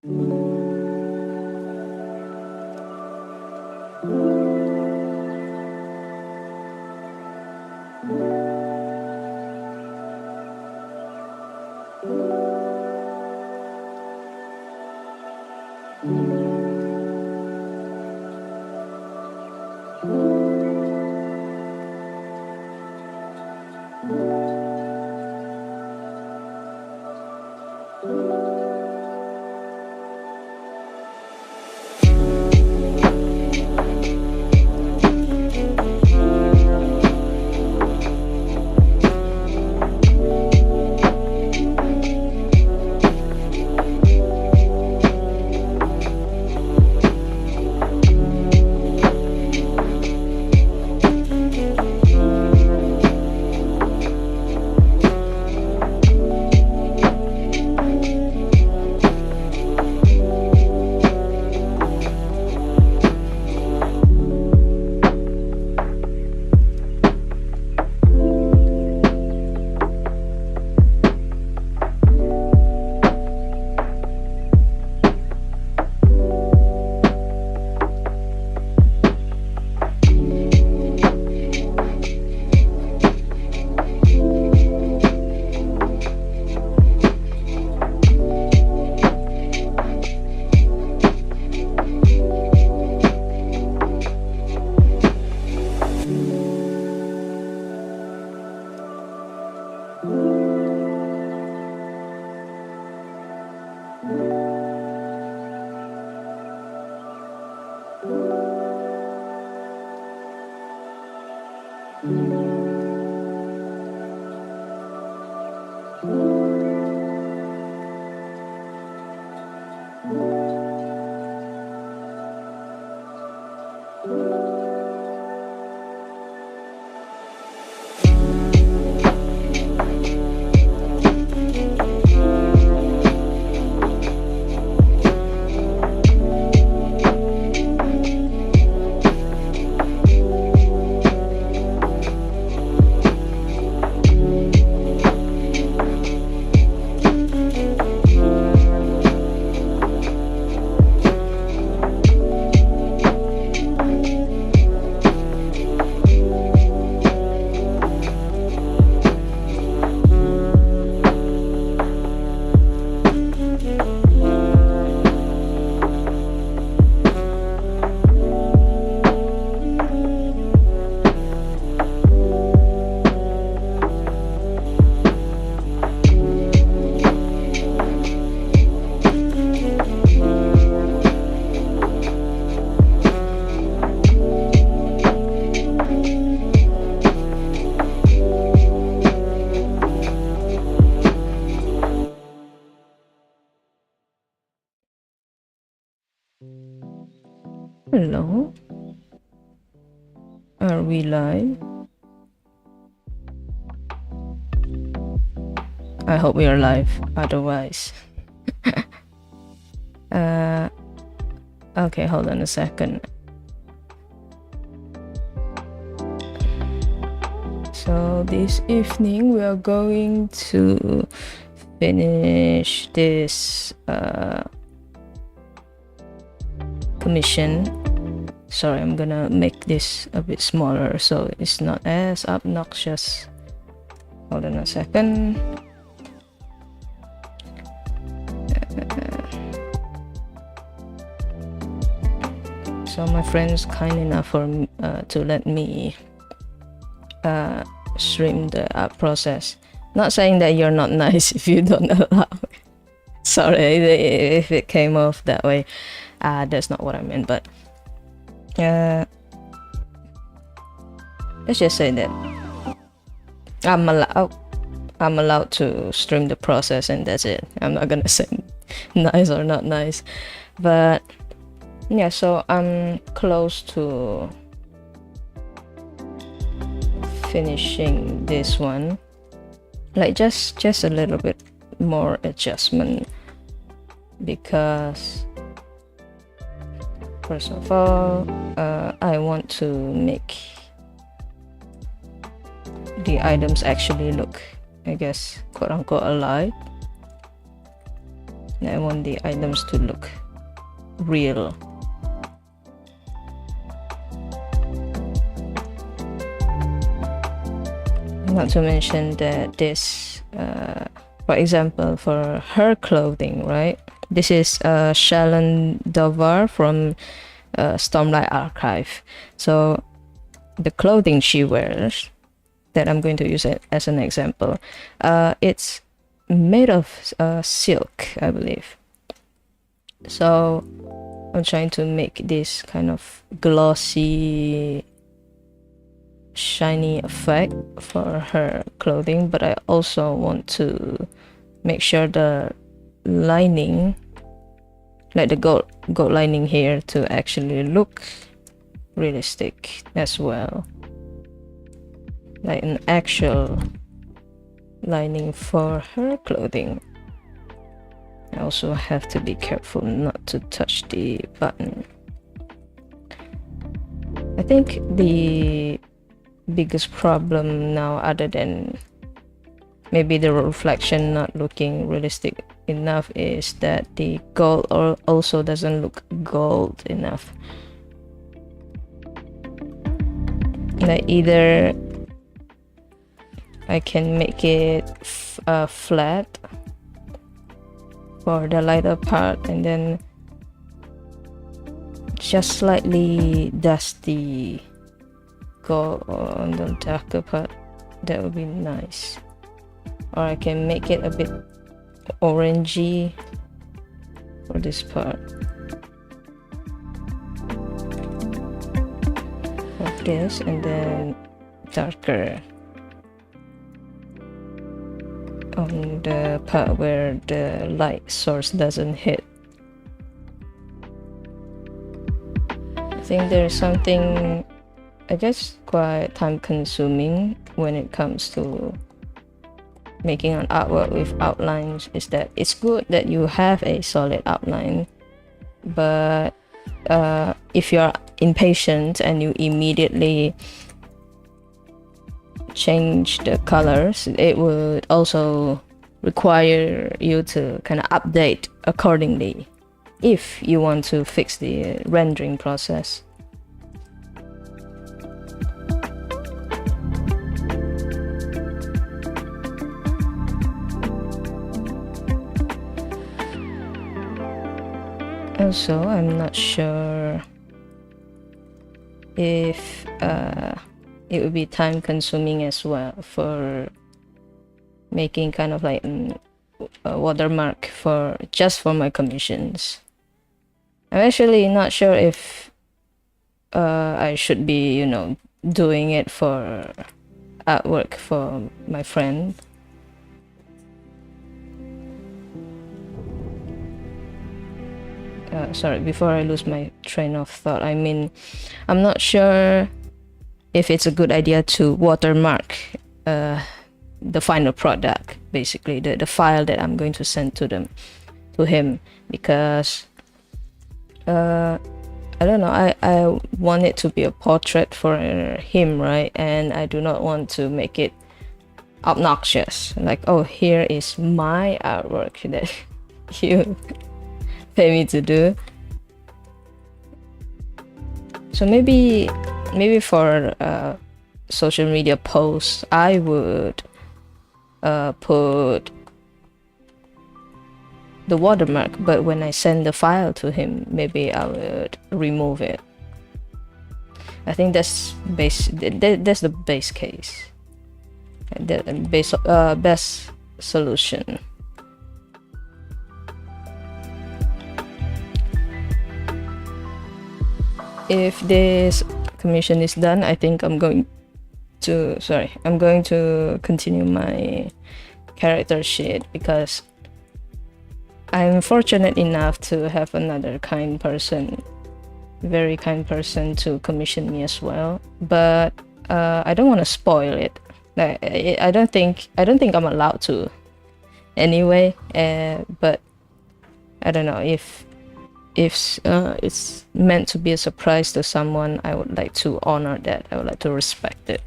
Hello? Are we live? I hope we are live, otherwise. Okay, hold on a second. So this evening we are going to finish this commission. Sorry, I'm gonna make this a bit smaller so it's not as obnoxious. Hold on a second. So my friend's kind enough for to let me stream the app process. Not saying that you're not nice if you don't allow it. Sorry if it came off that way. That's not what I meant, but let's just say that I'm allowed to stream the process, and that's it. I'm not gonna say nice or not nice, but yeah. So I'm close to finishing this one, like just a little bit more adjustment, because first of all I want to make the items actually look, I guess, quote unquote alive. I want the items to look real. Not to mention that this, for example, for her clothing, right? This is Shalon Dovar from Stormlight Archive. So the clothing she wears, that I'm going to use it as an example, it's made of silk, I believe. So I'm trying to make this kind of glossy, shiny effect for her clothing, but I also want to make sure the lining, like the gold lining here, to actually look realistic as well, like an actual lining for her clothing. I also have to be careful not to touch the button. I think the biggest problem now, other than maybe the reflection not looking realistic enough, is that the gold also doesn't look gold enough. Like either I can make it flat for the lighter part and then just slightly dusty gold on the darker part. That would be nice. Or I can make it a bit orangey for this part, like this, and then darker on the part where the light source doesn't hit. I think there's something, I guess, quite time consuming when it comes to making an artwork with outlines, is that it's good that you have a solid outline, but if you're impatient and you immediately change the colors, it would also require you to kind of update accordingly if you want to fix the rendering process. Also, I'm not sure if it would be time consuming as well for making kind of like a watermark for my commissions. I'm actually not sure if I should be, you know, doing it for artwork for my friend. Sorry, before I lose my train of thought, I mean, I'm not sure if it's a good idea to watermark the final product, basically the file that I'm going to send to him, because I don't know, I want it to be a portrait for him, right? And I do not want to make it obnoxious, like, oh, here is my artwork that you pay me to do. So maybe for social media posts, I would put the watermark, but when I send the file to him, maybe I would remove it. I think that's the base case, the best solution. If this commission is done, I think I'm going to continue my character sheet, because I'm fortunate enough to have another very kind person to commission me as well, but I don't want to spoil it. I don't think I'm allowed to anyway, but I don't know, if it's meant to be a surprise to someone, I would like to honor that. I would like to respect it.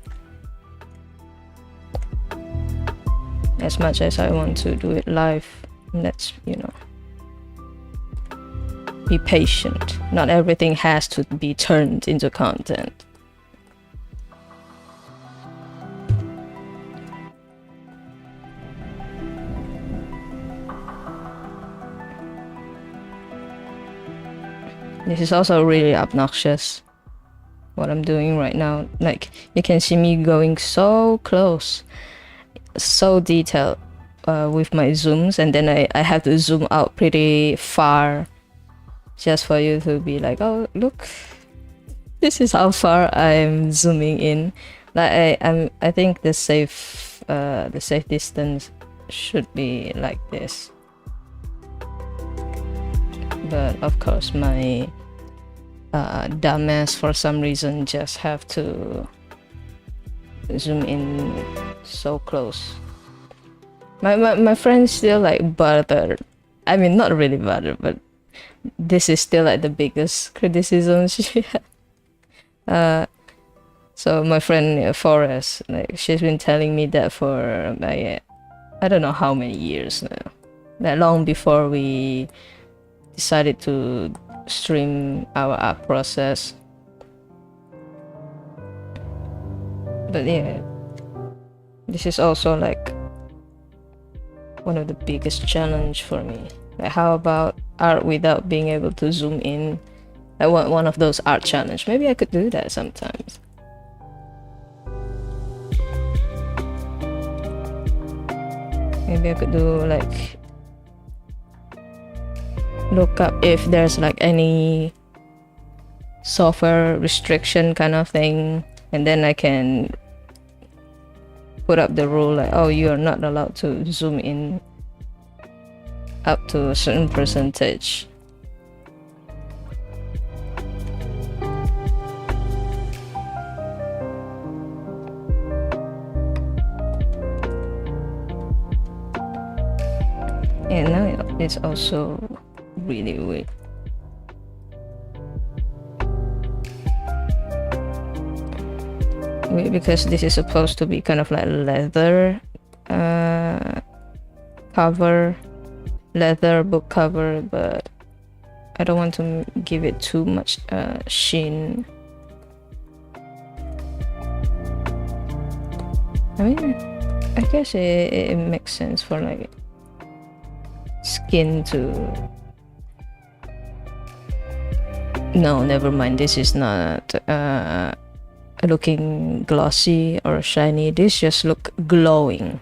As much as I want to do it live, that's, you know, be patient. Not everything has to be turned into content. This is also really obnoxious, what I'm doing right now. Like, you can see me going so close, so detailed with my zooms, and then I have to zoom out pretty far just for you to be like, oh, look, this is how far I'm zooming in. Like, I think the safe distance should be like this. But of course, my dumbass for some reason just have to zoom in so close. My friends still like bother. I mean, not really bother, but this is still like the biggest criticism she had. So my friend Forrest, like, she's been telling me that for like, I don't know how many years now. That long before we decided to stream our app process. But yeah, this is also like one of the biggest challenge for me. Like, how about art without being able to zoom in? I want one of those art challenge. Maybe I could do that sometimes. Maybe I could do like, look up if there's like any software restriction kind of thing, and then I can put up the rule like, oh, you are not allowed to zoom in up to a certain percentage. And now it's also really weird. Because this is supposed to be kind of like leather cover, leather book cover, but I don't want to give it too much sheen. I mean, I guess it makes sense for like skin to... No, never mind, this is not looking glossy or shiny. This just look glowing.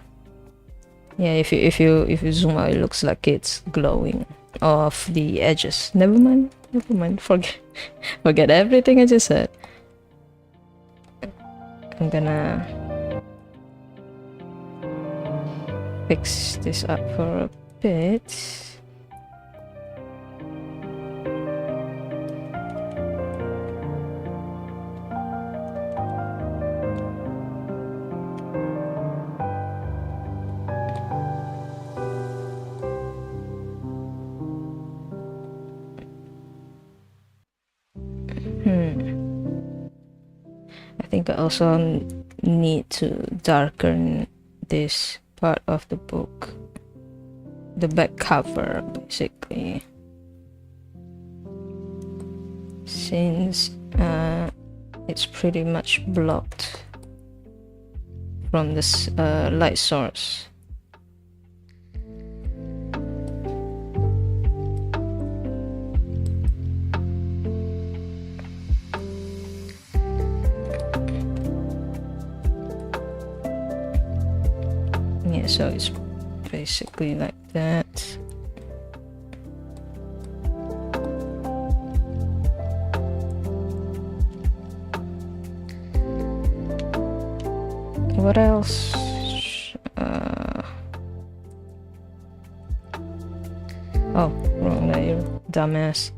Yeah, if you zoom out, it looks like it's glowing off the edges. Never mind, forget everything I just said. I'm gonna fix this up for a bit. I think I also need to darken this part of the book, the back cover, basically, since it's pretty much blocked from this light source. Yeah, so it's basically like that. What else? Oh, wrong layer, dumbass.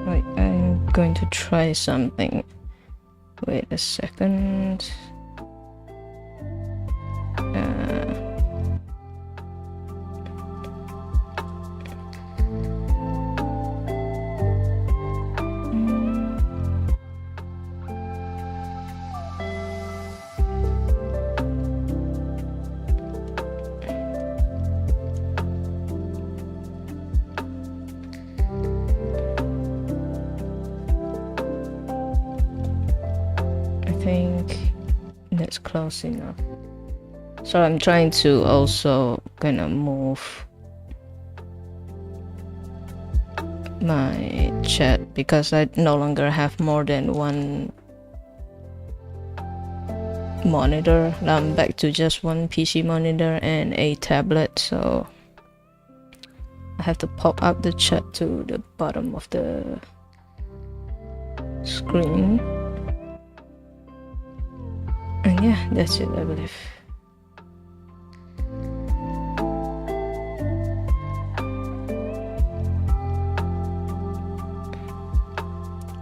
Wait, I'm going to try something. Wait a second. close enough. So I'm trying to also kind of move my chat because I no longer have more than one monitor. I'm back to just one PC monitor and a tablet, so I have to pop up the chat to the bottom of the screen. And yeah, that's it, I believe.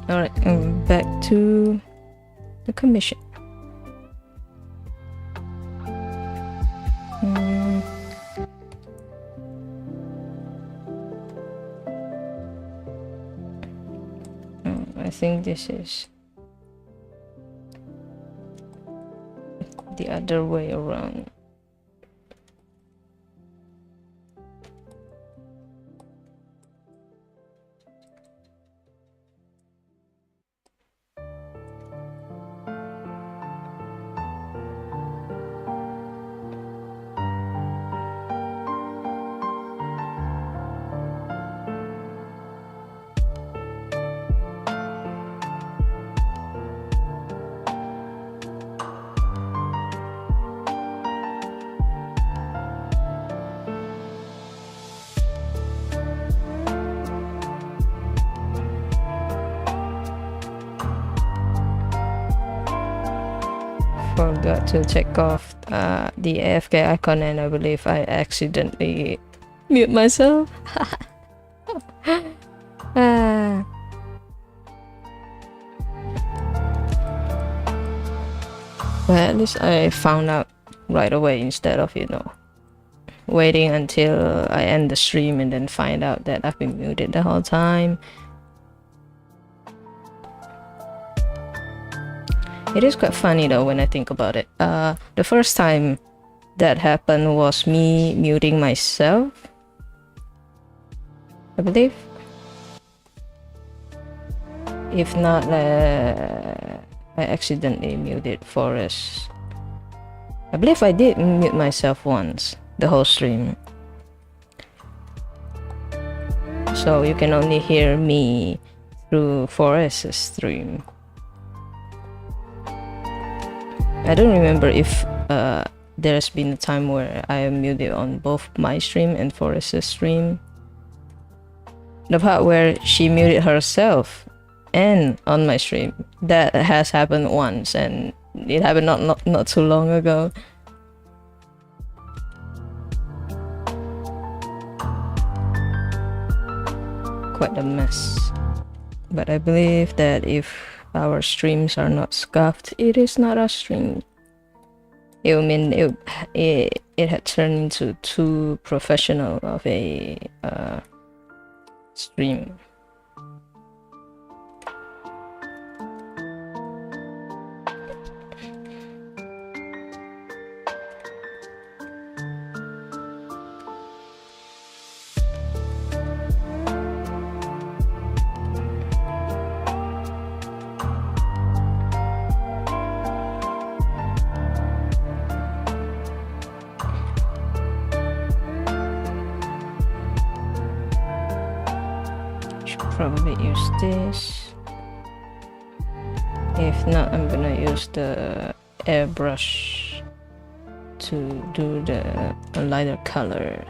Alright, I'm back to the commission. I think this is the other way around. Forgot to check off the AFK icon, and I believe I accidentally mute myself. Well, at least I found out right away instead of, you know, waiting until I end the stream and then find out that I've been muted the whole time. It is quite funny though when I think about it. The first time that happened was me muting myself, I believe. If not, I accidentally muted Forest. I believe I did mute myself once, the whole stream. So you can only hear me through Forest's stream. I don't remember if there's been a time where I am muted on both my stream and Forest's stream. The part where she muted herself and on my stream, that has happened once, and it happened not too long ago. Quite a mess. But I believe that if our streams are not scuffed, it is not a stream. It would mean it had turned into too professional of a stream. Probably use this. If not, I'm gonna use the airbrush to do the lighter color.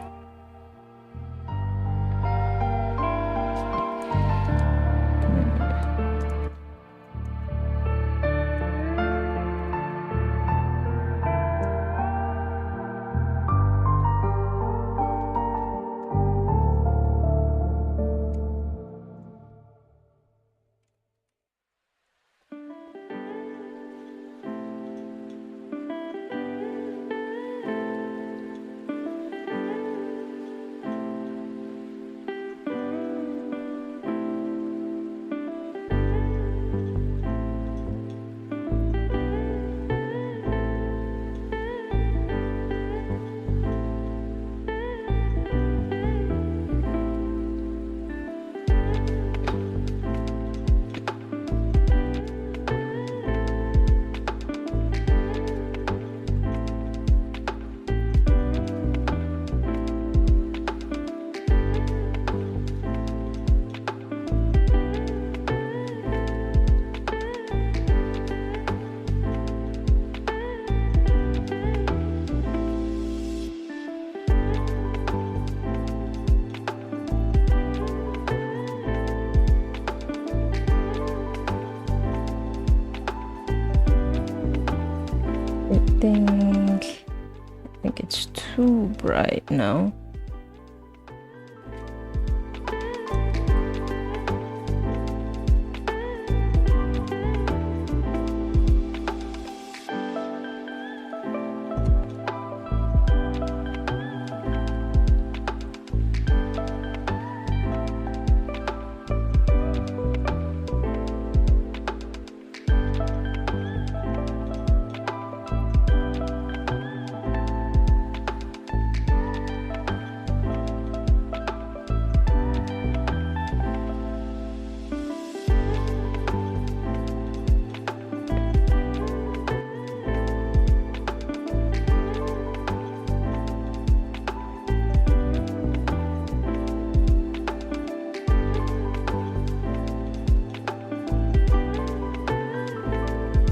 bright now.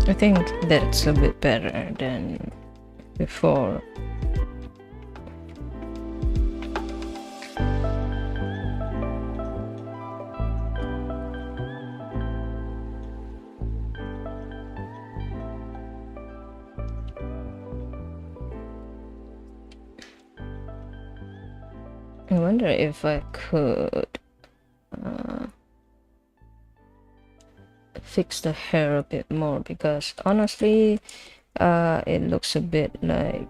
I think that's a bit better than before. I wonder if I could fix the hair a bit more, because honestly it looks a bit like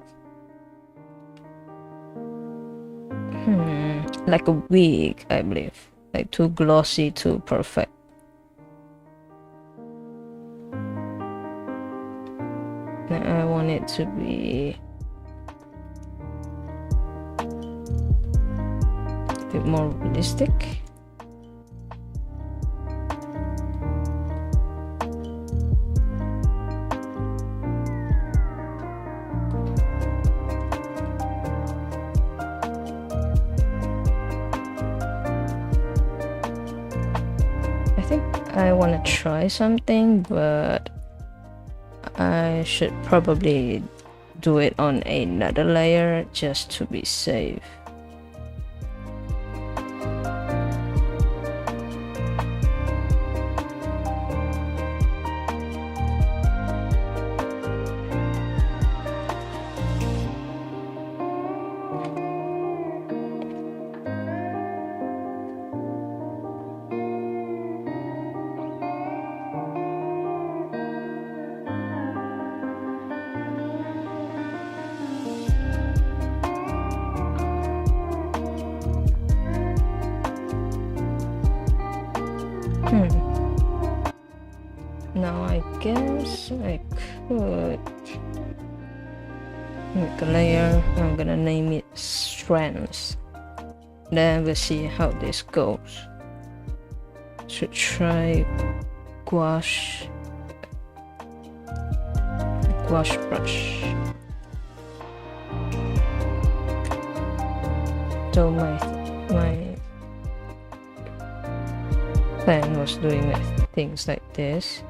like a wig, I believe, like too glossy, too perfect. I want it to be a bit more realistic. I want to try something, but I should probably do it on another layer just to be safe. Now I guess I could make a layer. I'm gonna name it strands. Then we'll see how this goes. Should try gouache brush. So my plan was doing things like this.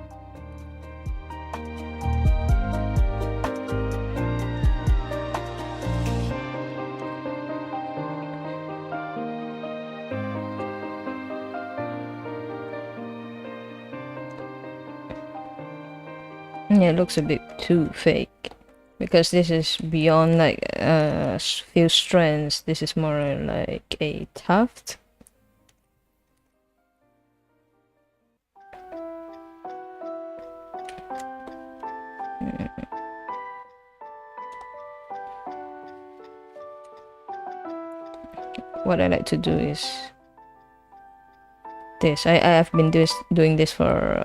Yeah, it looks a bit too fake, because this is beyond like a few strands. This is more like a tuft. What I like to do is this. I have been doing this for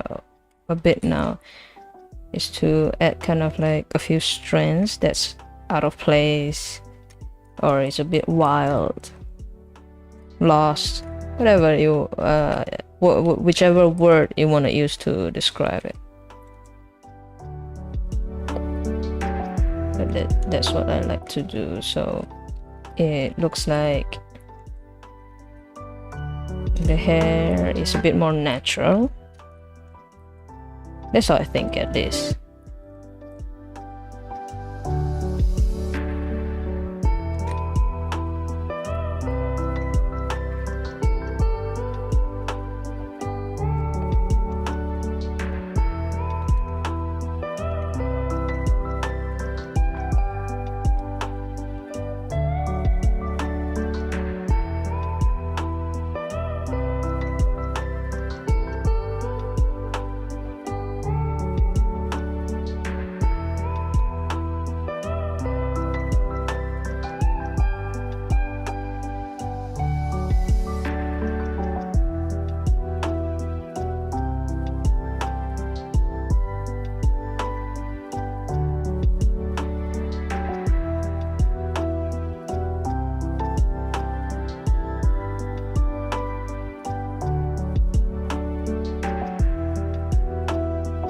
a bit now, is to add kind of like a few strands that's out of place, or it's a bit wild, lost, whatever you whichever word you want to use to describe it. But that's what I like to do, so it looks like the hair is a bit more natural. That's how I think, at least.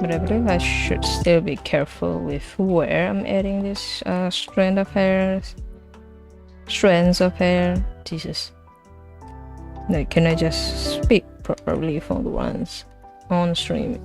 But I believe I should still be careful with where I'm adding this strands of hair. Jesus. Like, can I just speak properly for once on stream?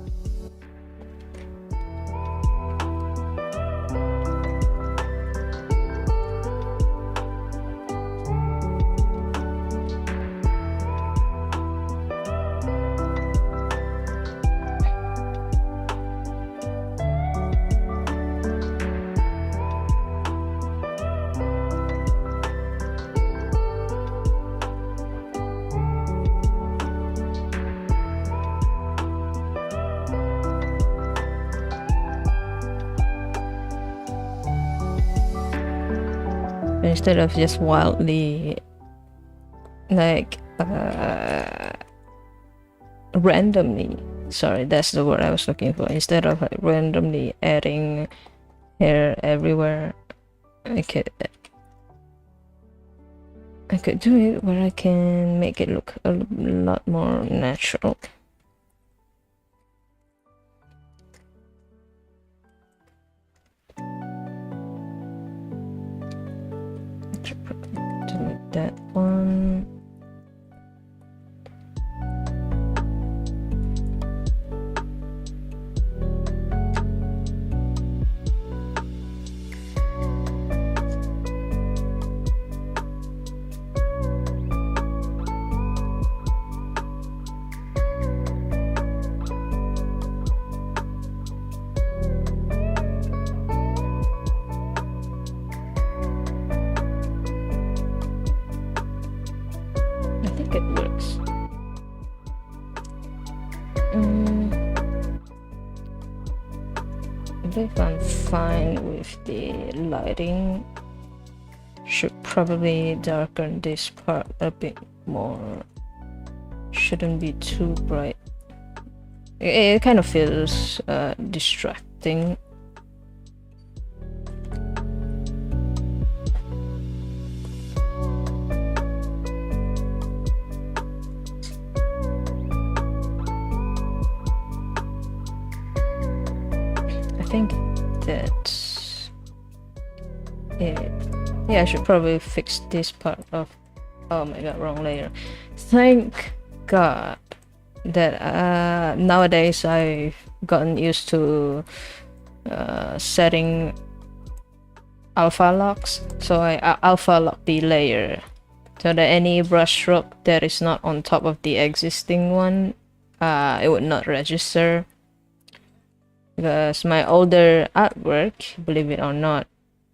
Instead of just wildly, like, randomly, sorry, that's the word I was looking for. Instead of like randomly adding hair everywhere, I could do it where I can make it look a lot more natural. Delete that one. If I'm fine with the lighting, should probably darken this part a bit more. Shouldn't be too bright. It kind of feels distracting. I think that's it. Yeah, I should probably fix this part of, oh my god, wrong layer. Thank god that nowadays I've gotten used to setting alpha locks, so I alpha lock the layer so that any brush stroke that is not on top of the existing one, it would not register. Because my older artwork, believe it or not,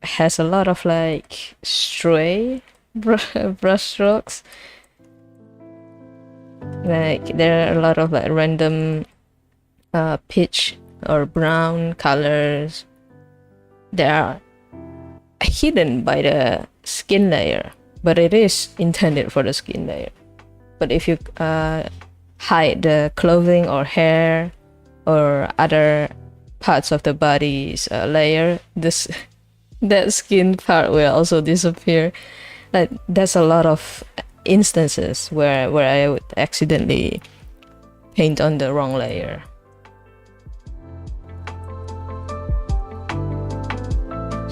has a lot of like stray brush strokes. Like there are a lot of like random pitch or brown colors that are hidden by the skin layer, but it is intended for the skin layer. But if you hide the clothing or hair or other parts of the body's layer, that skin part will also disappear. Like there's a lot of instances where I would accidentally paint on the wrong layer.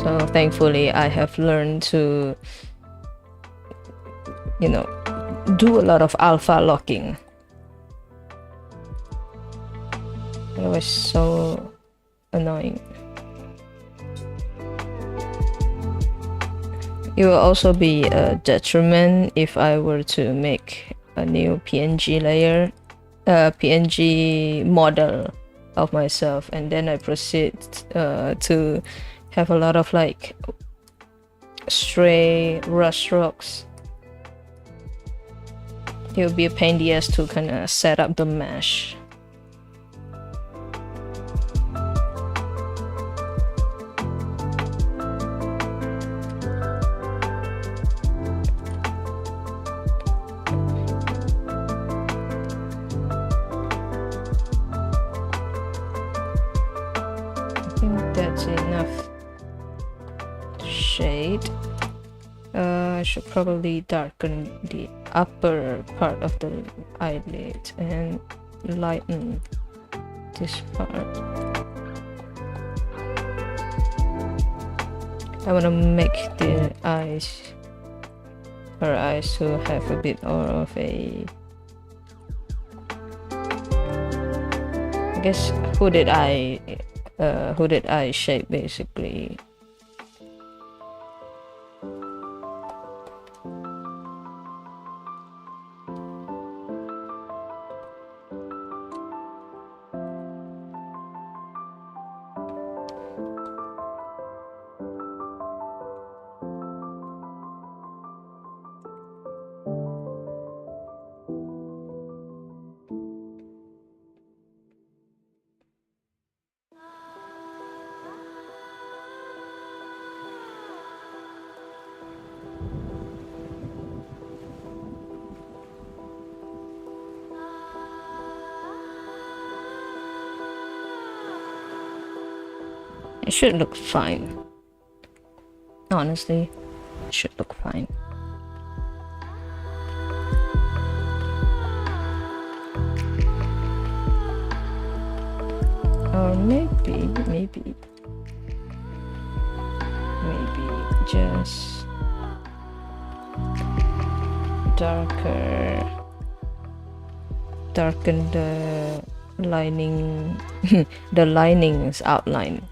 So thankfully I have learned to, you know, do a lot of alpha locking. It was so annoying. It will also be a detriment if I were to make a new PNG layer, PNG model of myself, and then I proceed to have a lot of like stray brush strokes. It will be a pain in the ass to kind of set up the mesh. I should probably darken the upper part of the eyelid and lighten this part. I want to make the eyes, her eyes, to have a bit more of a, I guess, hooded eye shape basically. It should look fine. Honestly, it should look fine. Or maybe just darken the lining, the lining's outline.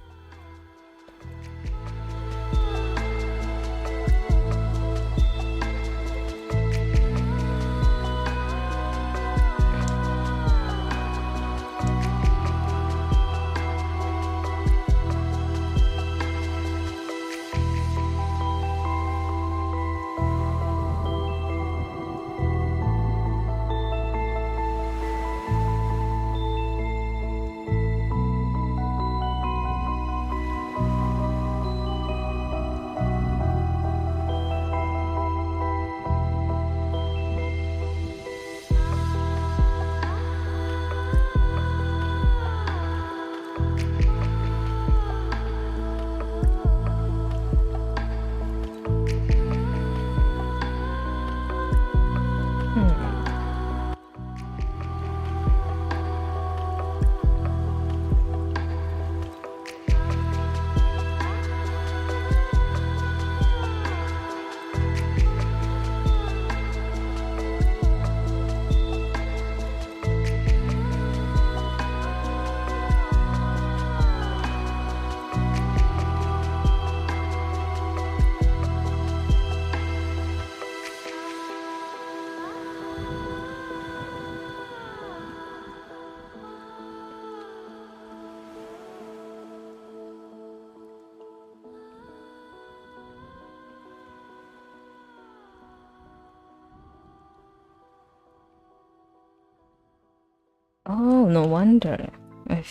Oh, no wonder. I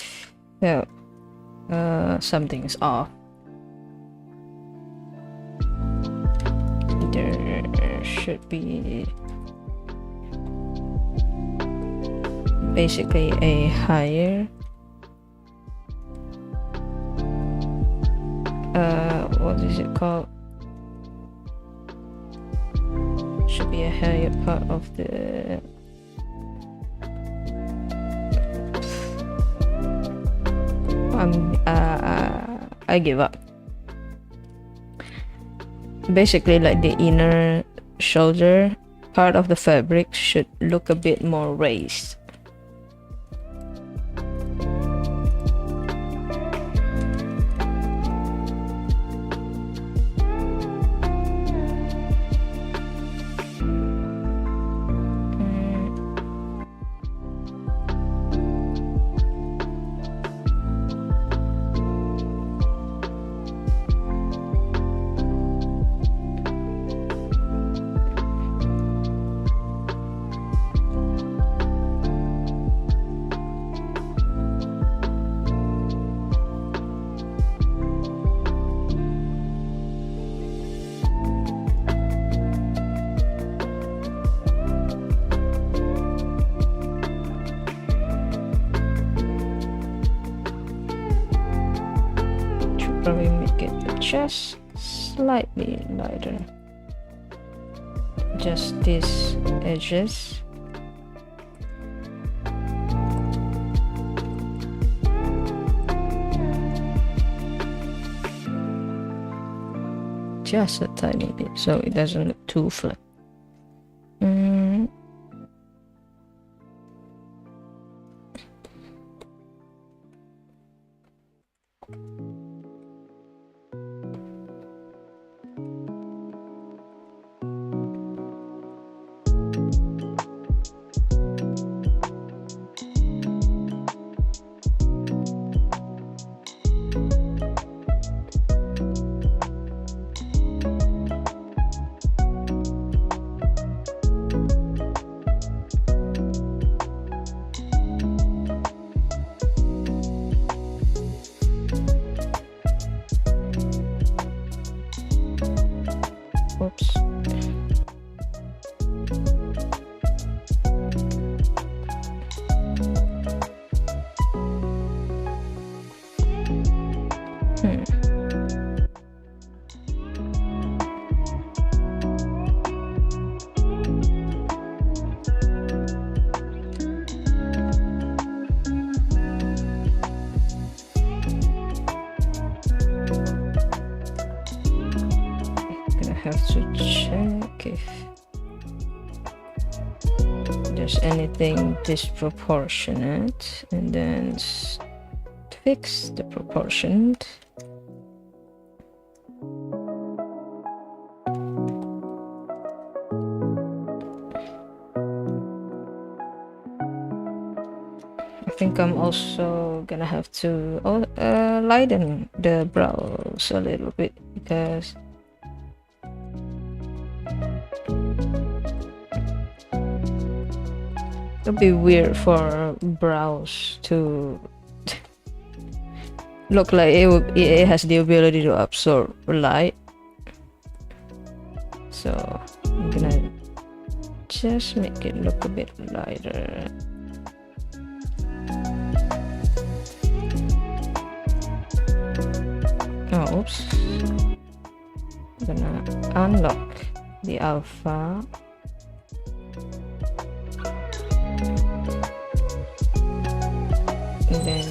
felt something's off. There should be basically a higher what is it called? Should be a higher part of the I give up. Basically, like the inner shoulder part of the fabric should look a bit more raised. Probably make it just slightly lighter, just these edges. just a tiny bit so it doesn't look too flat. Oops. Have to check if there's anything disproportionate and then fix the proportion. I think I'm also gonna have to lighten the brows a little bit because it'll be weird for brows to look like it has the ability to absorb light. So I'm gonna just make it look a bit lighter. Oh, oops. I'm gonna unlock the alpha. And then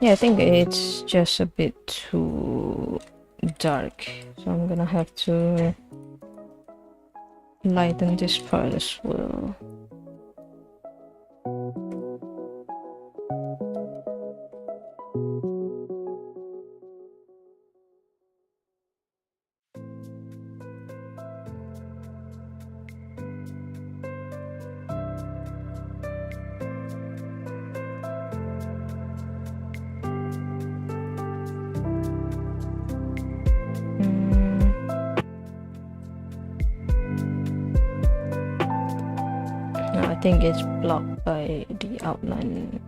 yeah, I think it's just a bit too dark, so I'm gonna have to lighten this part as well. I think it's blocked by the outline.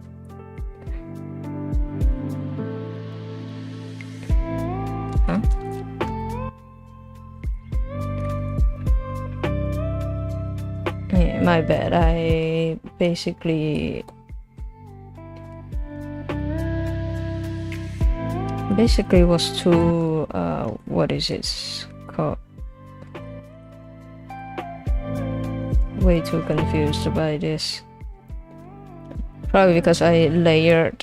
Huh? Yeah, my bad. I basically was too what is it called? Way too confused by this. Probably because I layered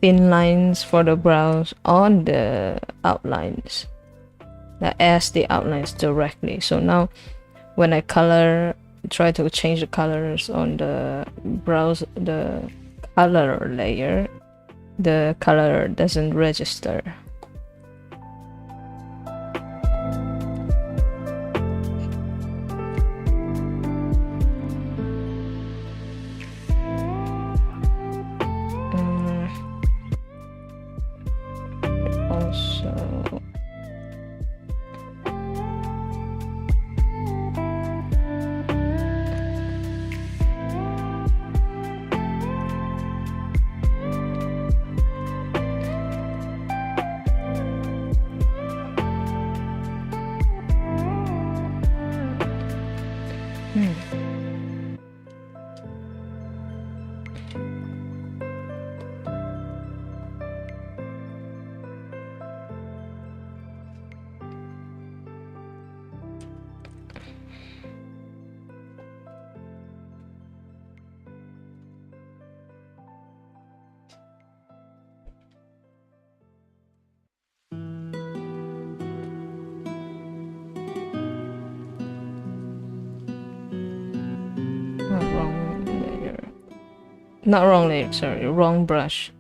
thin lines for the brows on the outlines that as the outlines directly. So now when I try to change the colors on the brows, the color layer, the color doesn't register. Not wrong layer, sorry, wrong brush.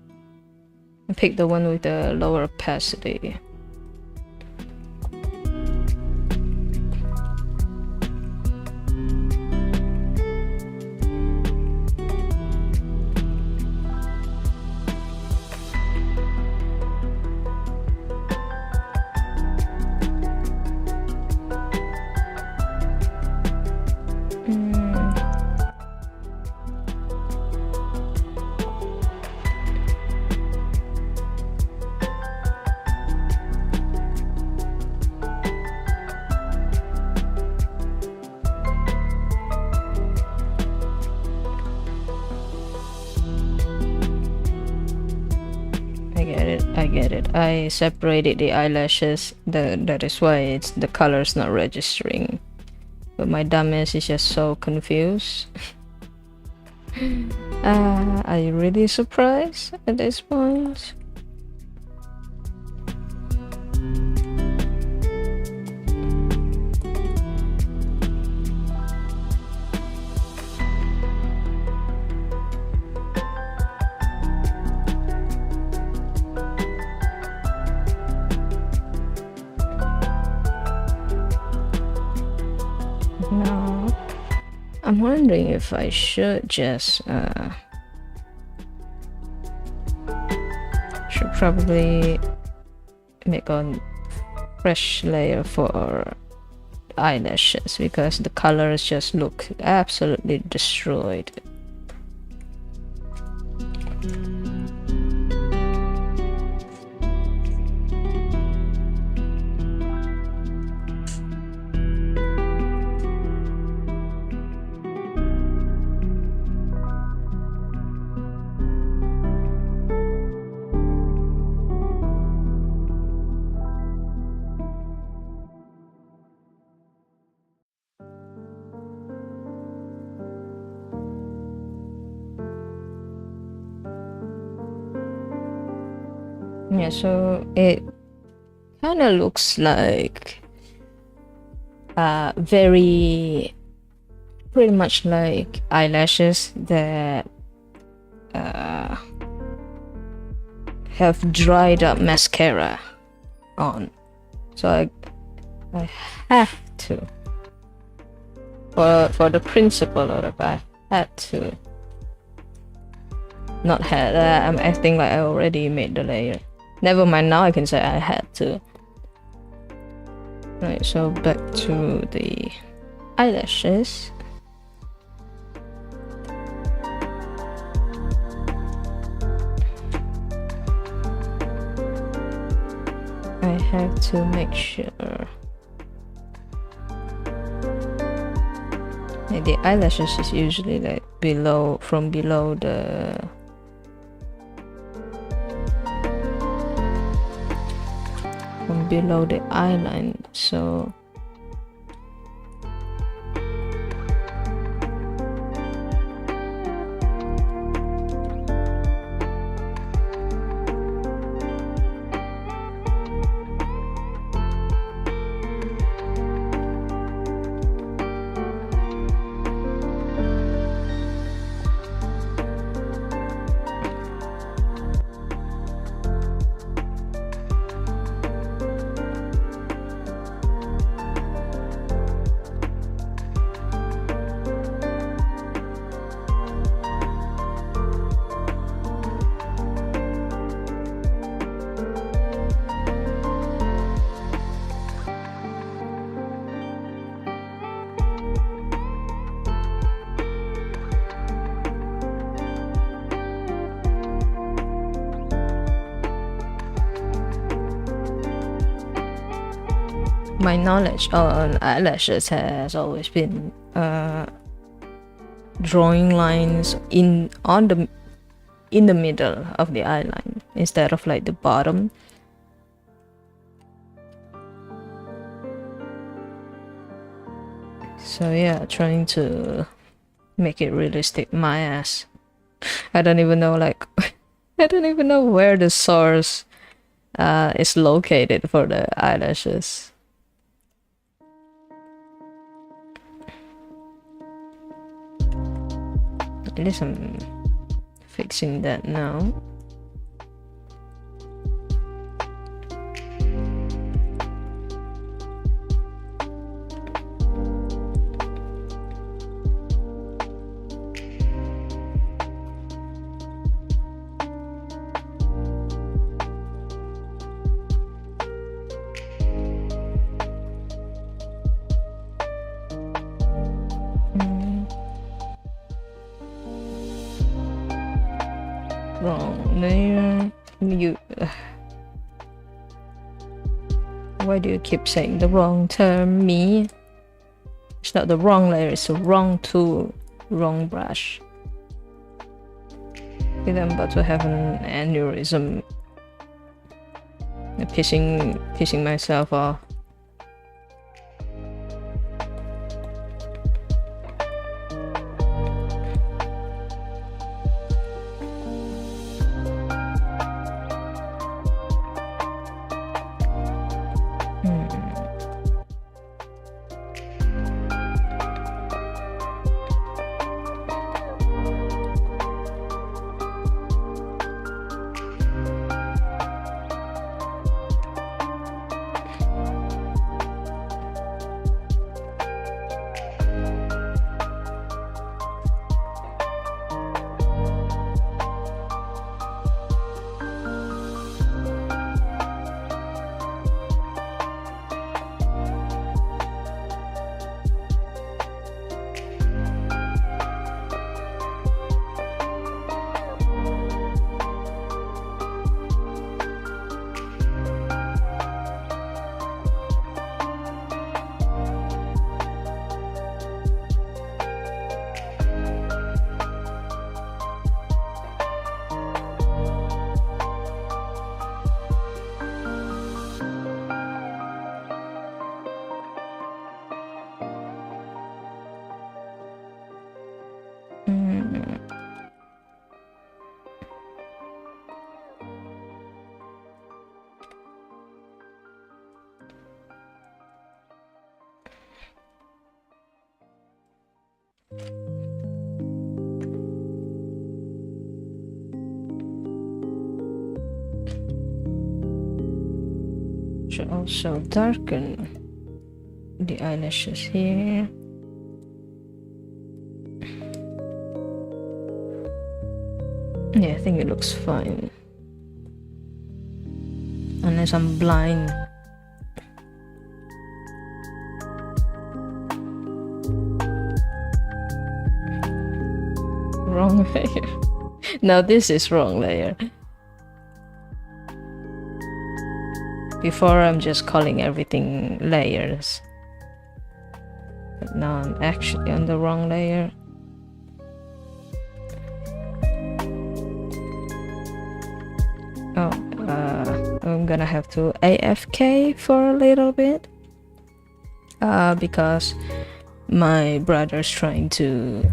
I picked the one with the lower opacity. I get it. I separated the eyelashes. That is why the color's not registering. But my dumbass is just so confused. Are you really surprised at this point? No, I'm wondering if I should just should probably make a fresh layer for eyelashes because the colors just look absolutely destroyed. Yeah, so it kind of looks like very pretty much like eyelashes that have dried up mascara on. So I have to for the principle of it, I had to not had I'm acting like I already made the layer. Never mind, now I can say I had to. Right, so back to the eyelashes. I have to make sure like the eyelashes is usually like below the below the eyeline, so my knowledge on eyelashes has always been drawing lines in the middle of the eyeline instead of like the bottom. So yeah, trying to make it realistic. My ass. I don't even know I don't even know where the source is located for the eyelashes. At least I'm fixing that now. Wrong layer. Why do you keep saying the wrong term, me? It's not the wrong layer, it's the wrong tool, wrong brush. I think I'm about to have an aneurysm. I'm pissing myself off. Should also darken the eyelashes here. Yeah, I think it looks fine. Unless I'm blind. Wrong layer. Now this is wrong layer. Before I'm just calling everything layers. But now I'm actually on the wrong layer. Oh, I'm gonna have to AFK for a little bit. Because my brother's trying to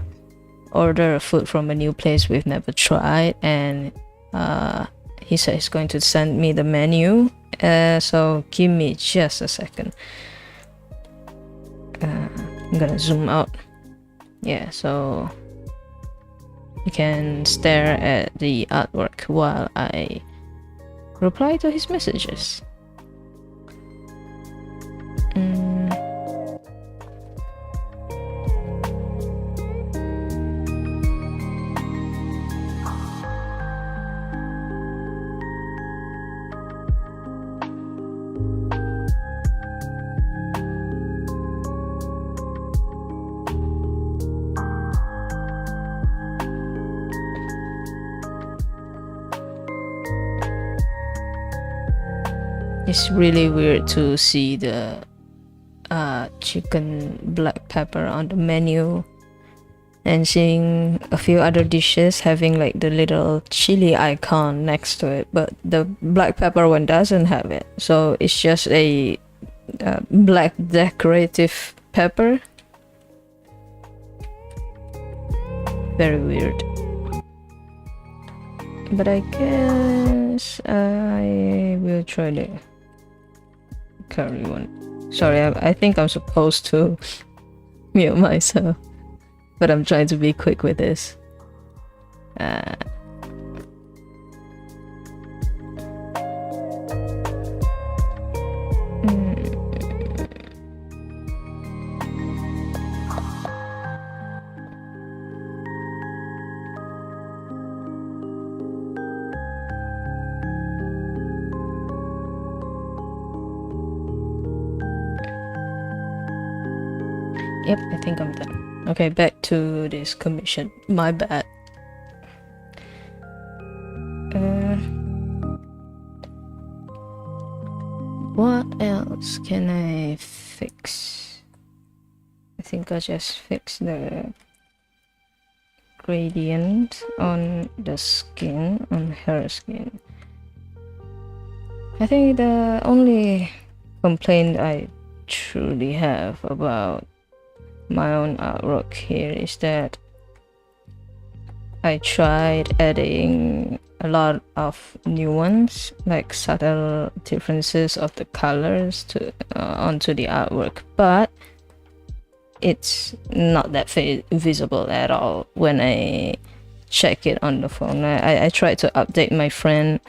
order food from a new place we've never tried, and he said he's going to send me the menu. So give me just a second. I'm gonna zoom out. Yeah, so you can stare at the artwork while I reply to his messages. It's really weird to see the chicken black pepper on the menu and seeing a few other dishes having like the little chili icon next to it, but the black pepper one doesn't have it. So it's just a black decorative pepper. Very weird. But I guess I will try the curry one. Sorry, I think I'm supposed to mute myself, but I'm trying to be quick with this. Yep, I think I'm done. Okay, back to this commission. My bad. What else can I fix? I think I'll just fix the gradient on the skin, on her skin. I think the only complaint I truly have about my own artwork here is that I tried adding a lot of nuance, like subtle differences of the colors to onto the artwork, but it's not that visible at all when I check it on the phone. I tried to update my friend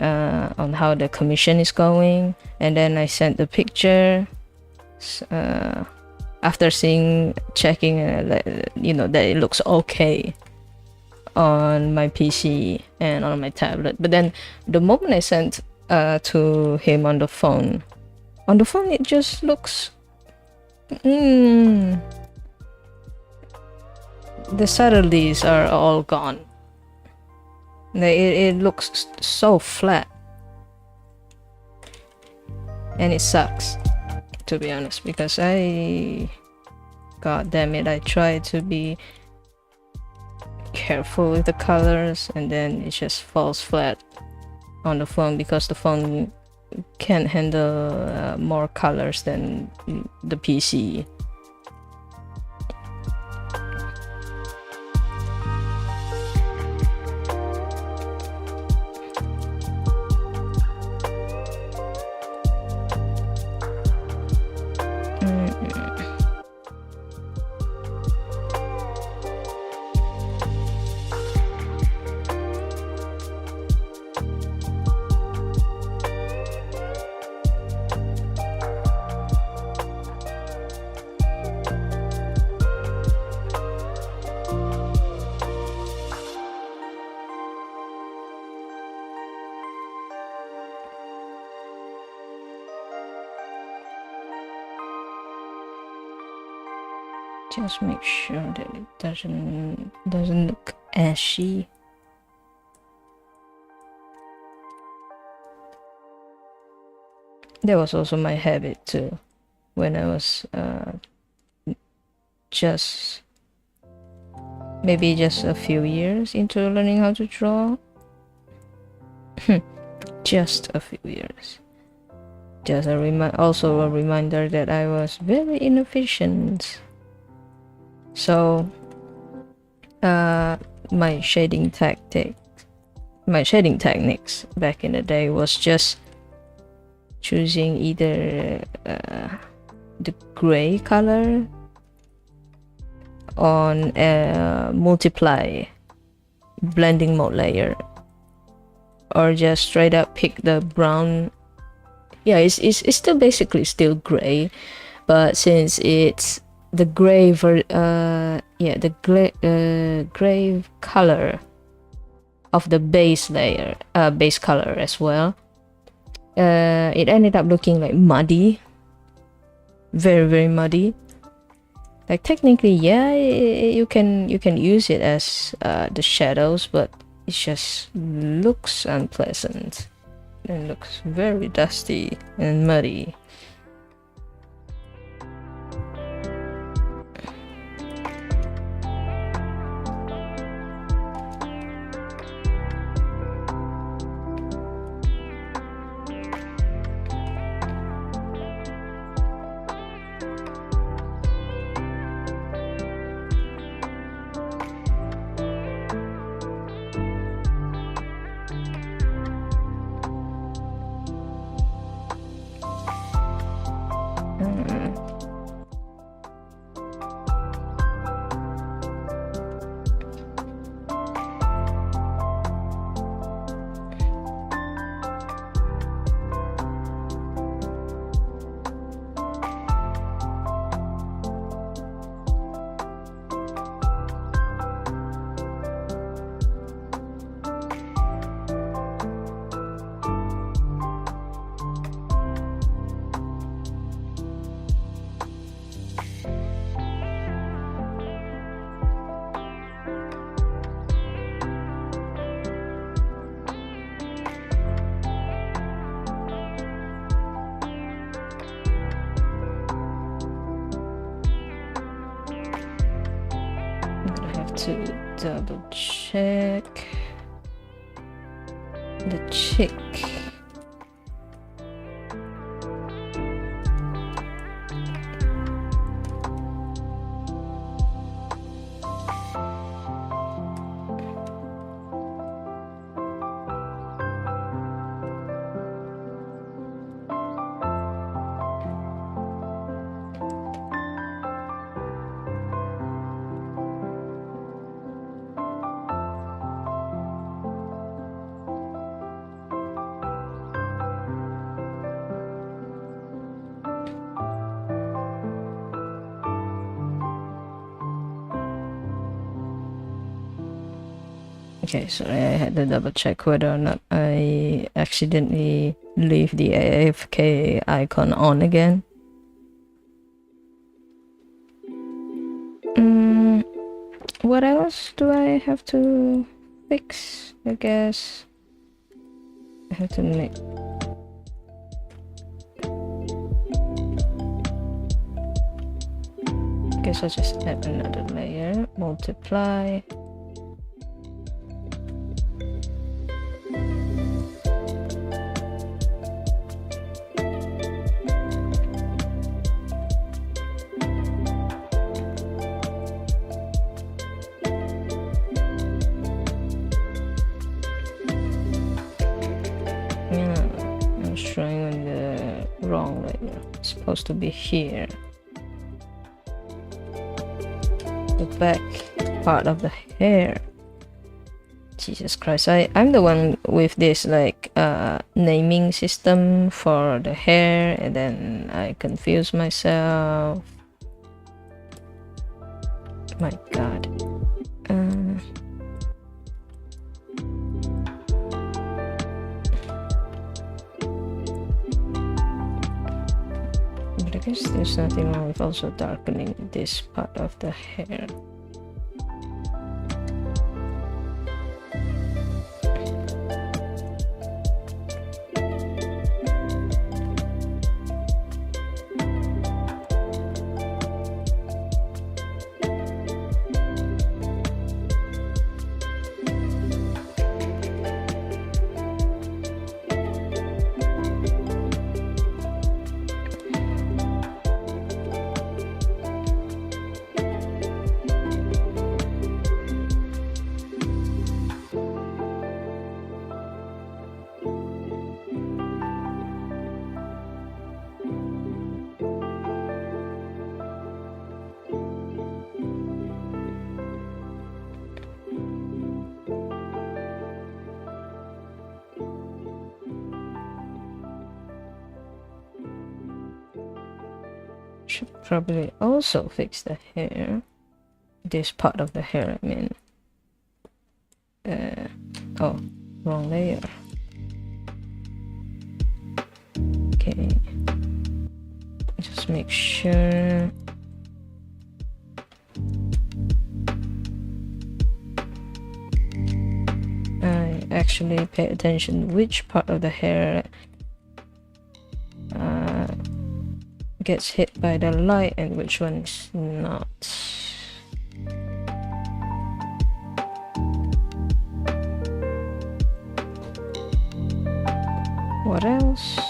on how the commission is going, and then I sent the picture after checking you know, that it looks okay on my PC and on my tablet. But then the moment I sent to him on the phone it just looks the subtleties are all gone. It looks so flat, and it sucks, to be honest, because god damn it, I try to be careful with the colors, and then it just falls flat on the phone because the phone can't handle more colors than the PC. Just make sure that it doesn't look ashy. That was also my habit too when I was maybe just a few years into learning how to draw. Just a few years. Just also a reminder that I was very inefficient. So my shading techniques back in the day was just choosing either the gray color on a multiply blending mode layer, or just straight up pick the brown. Yeah, it's still basically still gray, but since it's the gray gray color of the base layer, base color as well, it ended up looking like muddy, very muddy. Like technically, yeah, you can use it as the shadows, but it just looks unpleasant and looks very dusty and muddy. to double check the chick. Okay, sorry, I had to double check whether or not I accidentally leave the AFK icon on again. What else do I have to fix? I guess I have to make... I guess I'll just add another layer, multiply. Showing on the wrong layer. It's supposed to be here. The back part of the hair. Jesus Christ, I'm the one with this like naming system for the hair, and then I confuse myself. My God. I guess there's nothing wrong with also darkening this part of the hair. Should probably also fix the hair. This part of the hair, I mean. Oh, wrong layer. Okay. Just make sure. I actually pay attention which part of the hair gets hit by the light and which one is not. What else?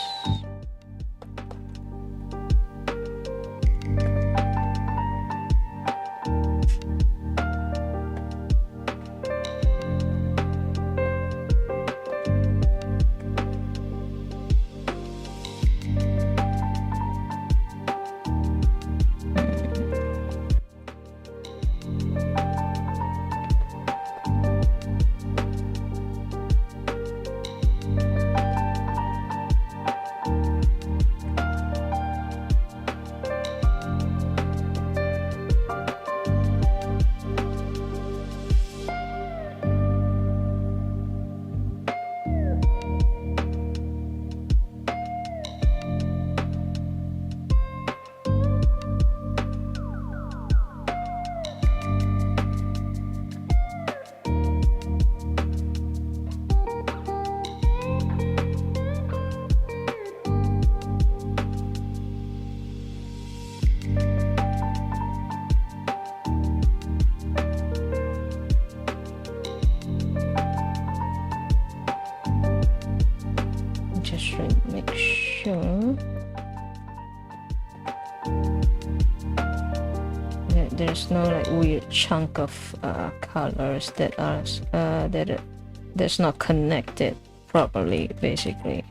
make sure that there's no like weird chunk of colors that are that's not connected properly, basically.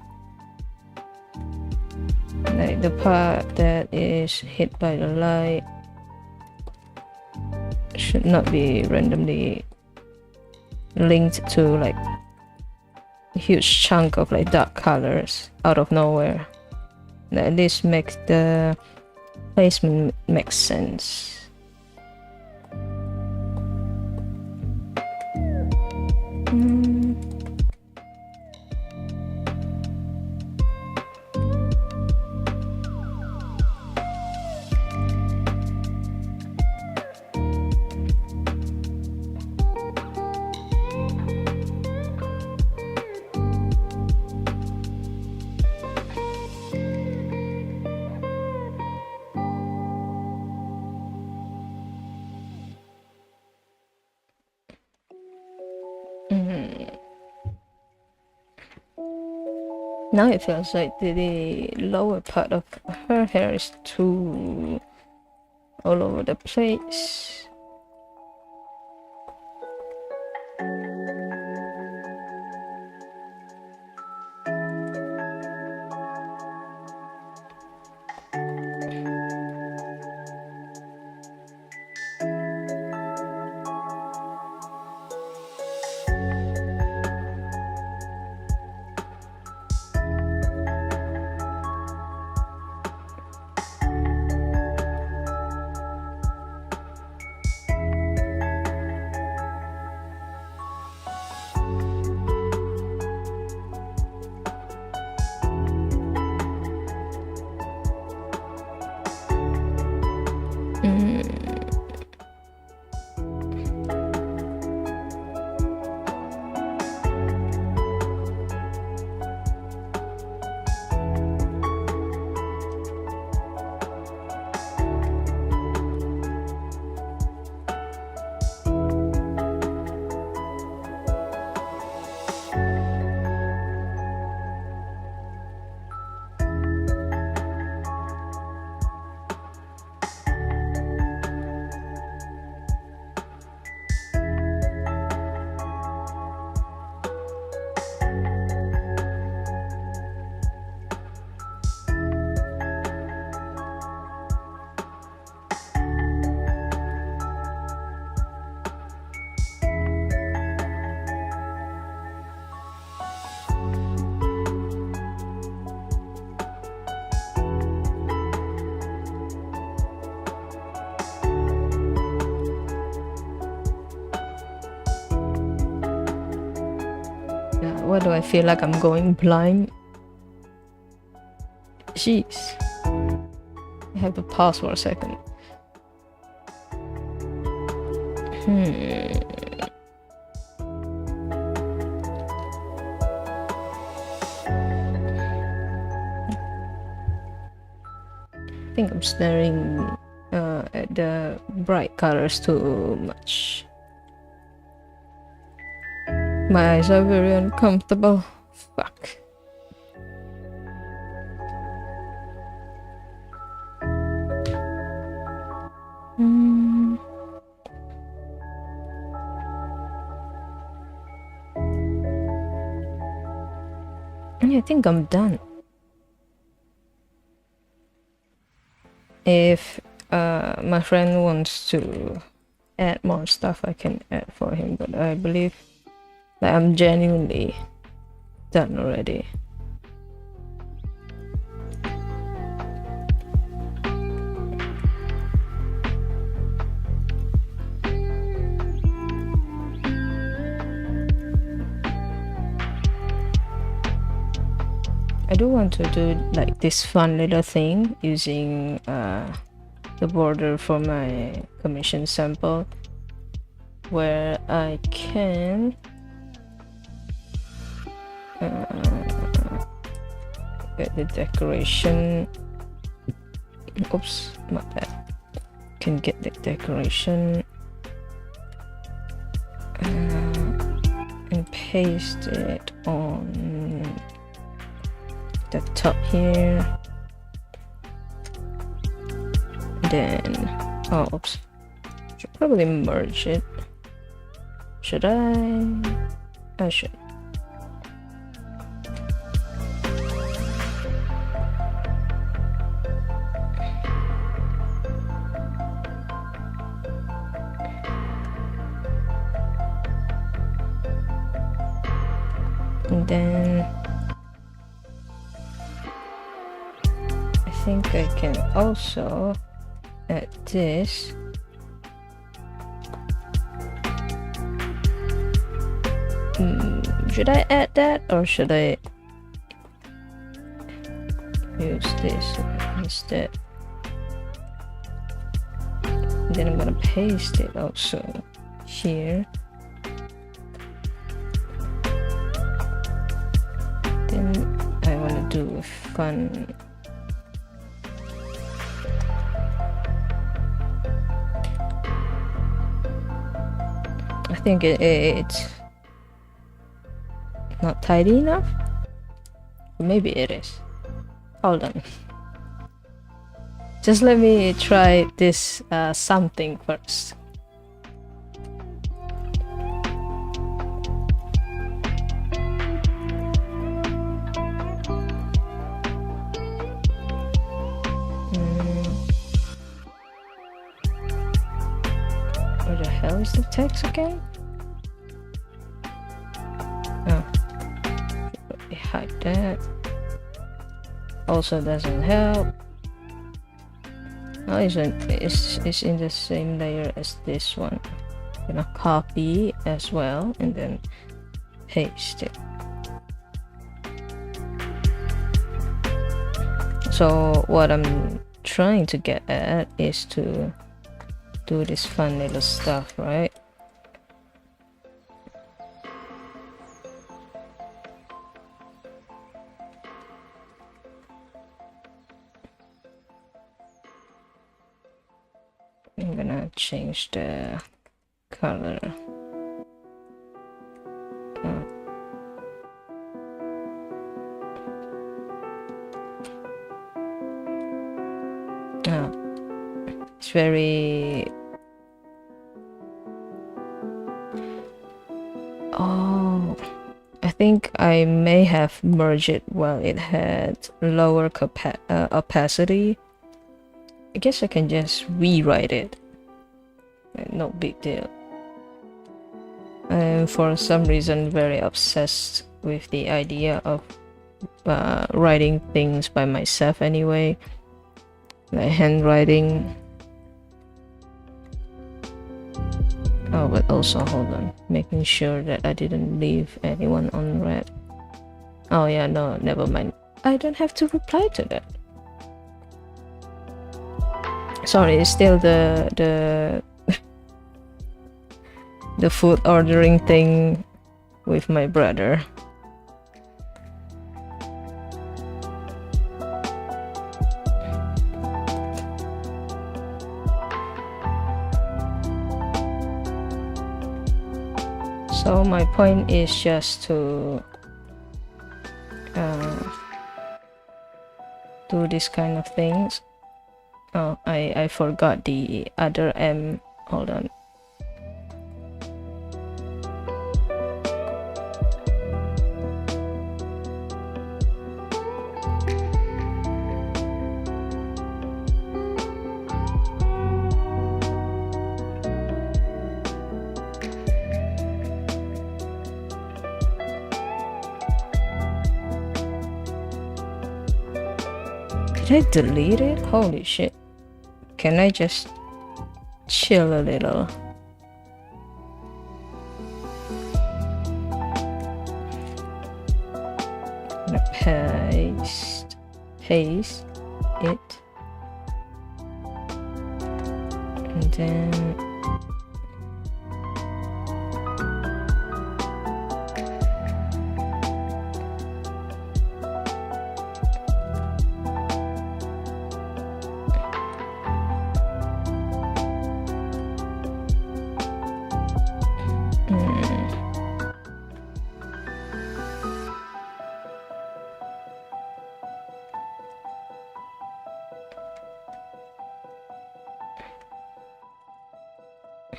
Like the part that is hit by the light should not be randomly linked to like a huge chunk of like dark colors out of nowhere. At least makes the placement make sense. Now it feels like the lower part of her hair is too all over the place. Why do I feel like I'm going blind? Jeez. I have to pause for a second. I think I'm staring at the bright colors too much. My eyes are very uncomfortable. Fuck. I think I'm done. If my friend wants to add more stuff, I can add for him, but I believe that I'm genuinely done already. I do want to do like this fun little thing using the border for my commission sample, where I can get the decoration. Oops, my bad. Can get the decoration and paste it on the top here. Then, oh, oops. Should probably merge it. Should I? I should. And then I think I can also add this. Should I add that or should I use this instead? And then I'm gonna paste it also here. Then I wanna do a fun I think it's not tidy enough. Maybe it is. Hold on. Just let me try this something first. Where the hell is the text again? Oh. Hide that. Also doesn't help. Oh, it's in the same layer as this one. I'm gonna copy as well and then paste it. So what I'm trying to get at is to do this fun little stuff, right? I'm gonna change the color. It's very... Oh, I think I may have merged it while it had lower opacity. I guess I can just rewrite it. No big deal. I'm for some reason very obsessed with the idea of writing things by myself anyway. Like handwriting. Oh, but also hold on, making sure that I didn't leave anyone on red. Oh yeah, no, never mind. I don't have to reply to that. Sorry, it's still the the food ordering thing with my brother. So my point is just to do this kind of things. Oh, I forgot the other M. Hold on. Did I delete it? Holy shit. Can I just chill a little? I'm gonna paste it. And then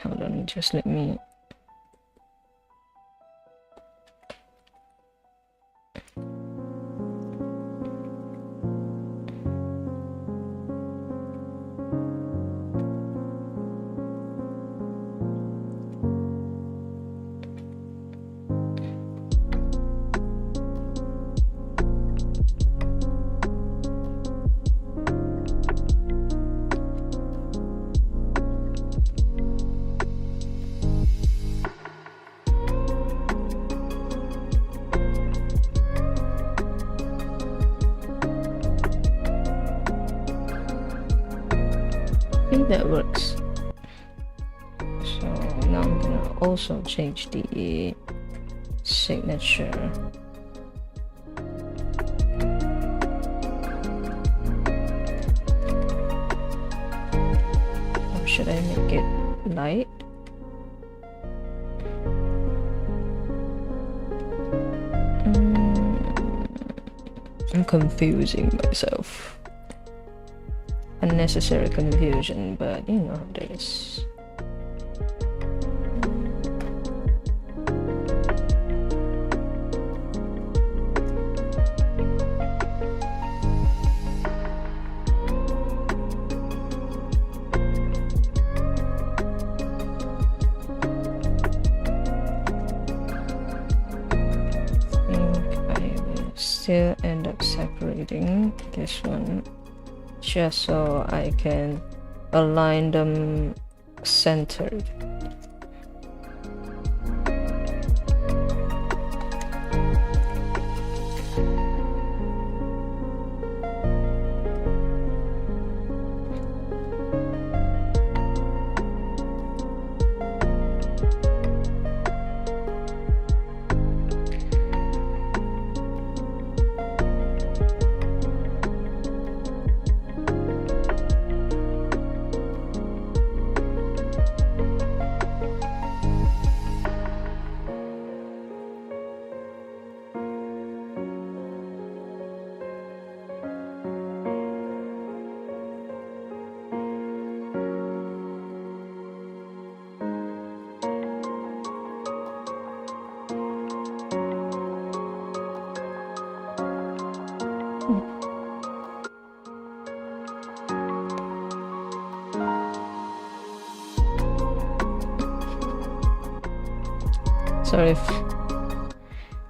hold on, just let me. That works. So now I'm gonna also change the signature. Or should I make it light? I'm confusing myself. Unnecessary confusion, but you know how it is. Still end up separating this one just so I can align them centered.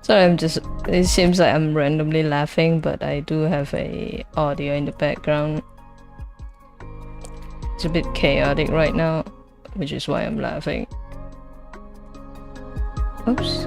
Sorry, it seems like I'm randomly laughing, but I do have a audio in the background. It's a bit chaotic right now, which is why I'm laughing. Oops.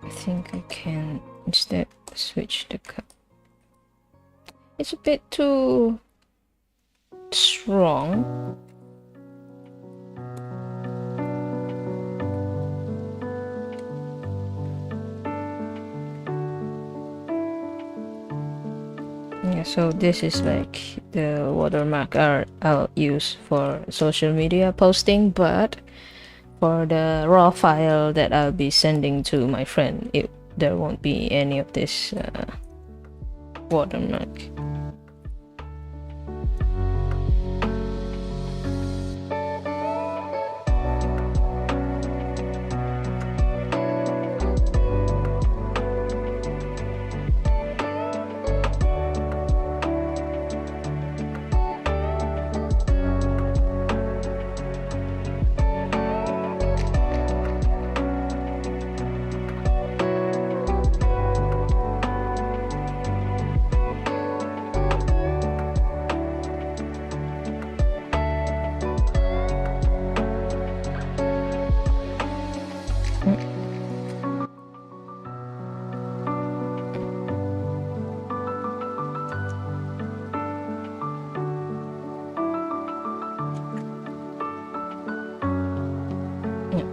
I think I can instead switch the cup. It's a bit too strong. Yeah, so this is like the watermark I'll use for social media posting, but for the raw file that I'll be sending to my friend, there won't be any of this watermark.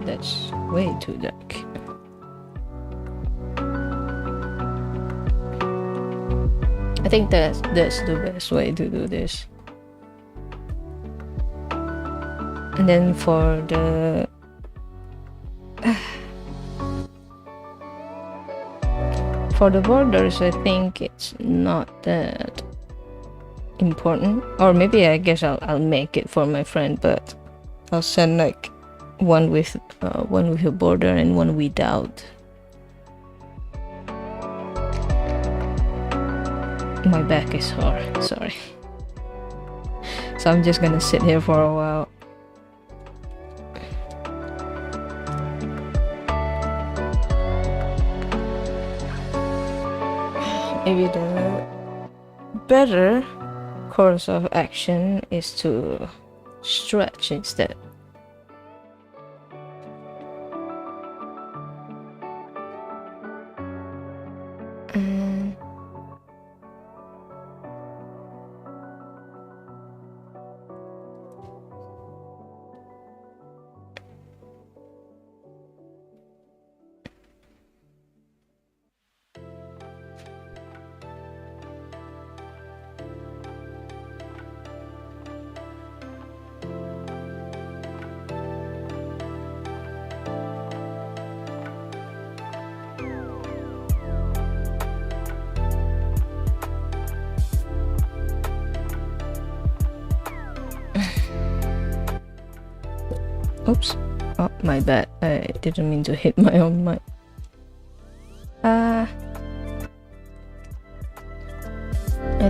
That's way too dark. I think that's the best way to do this. And then for the borders, I think it's not that important, or maybe I guess I'll make it for my friend, but I'll send like one with a border and one without. My back is sore, sorry. So I'm just gonna sit here for a while. Maybe the better course of action is to stretch instead. Oops. Oh, my bad. I didn't mean to hit my own mic. I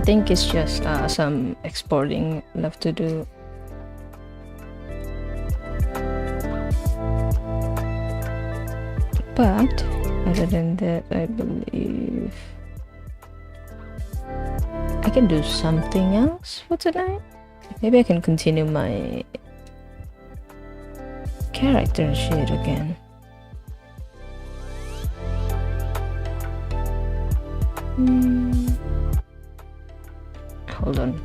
think it's just some exporting left to do. But other than that, I believe I can do something else for tonight. Maybe I can continue my character sheet again. Hold on.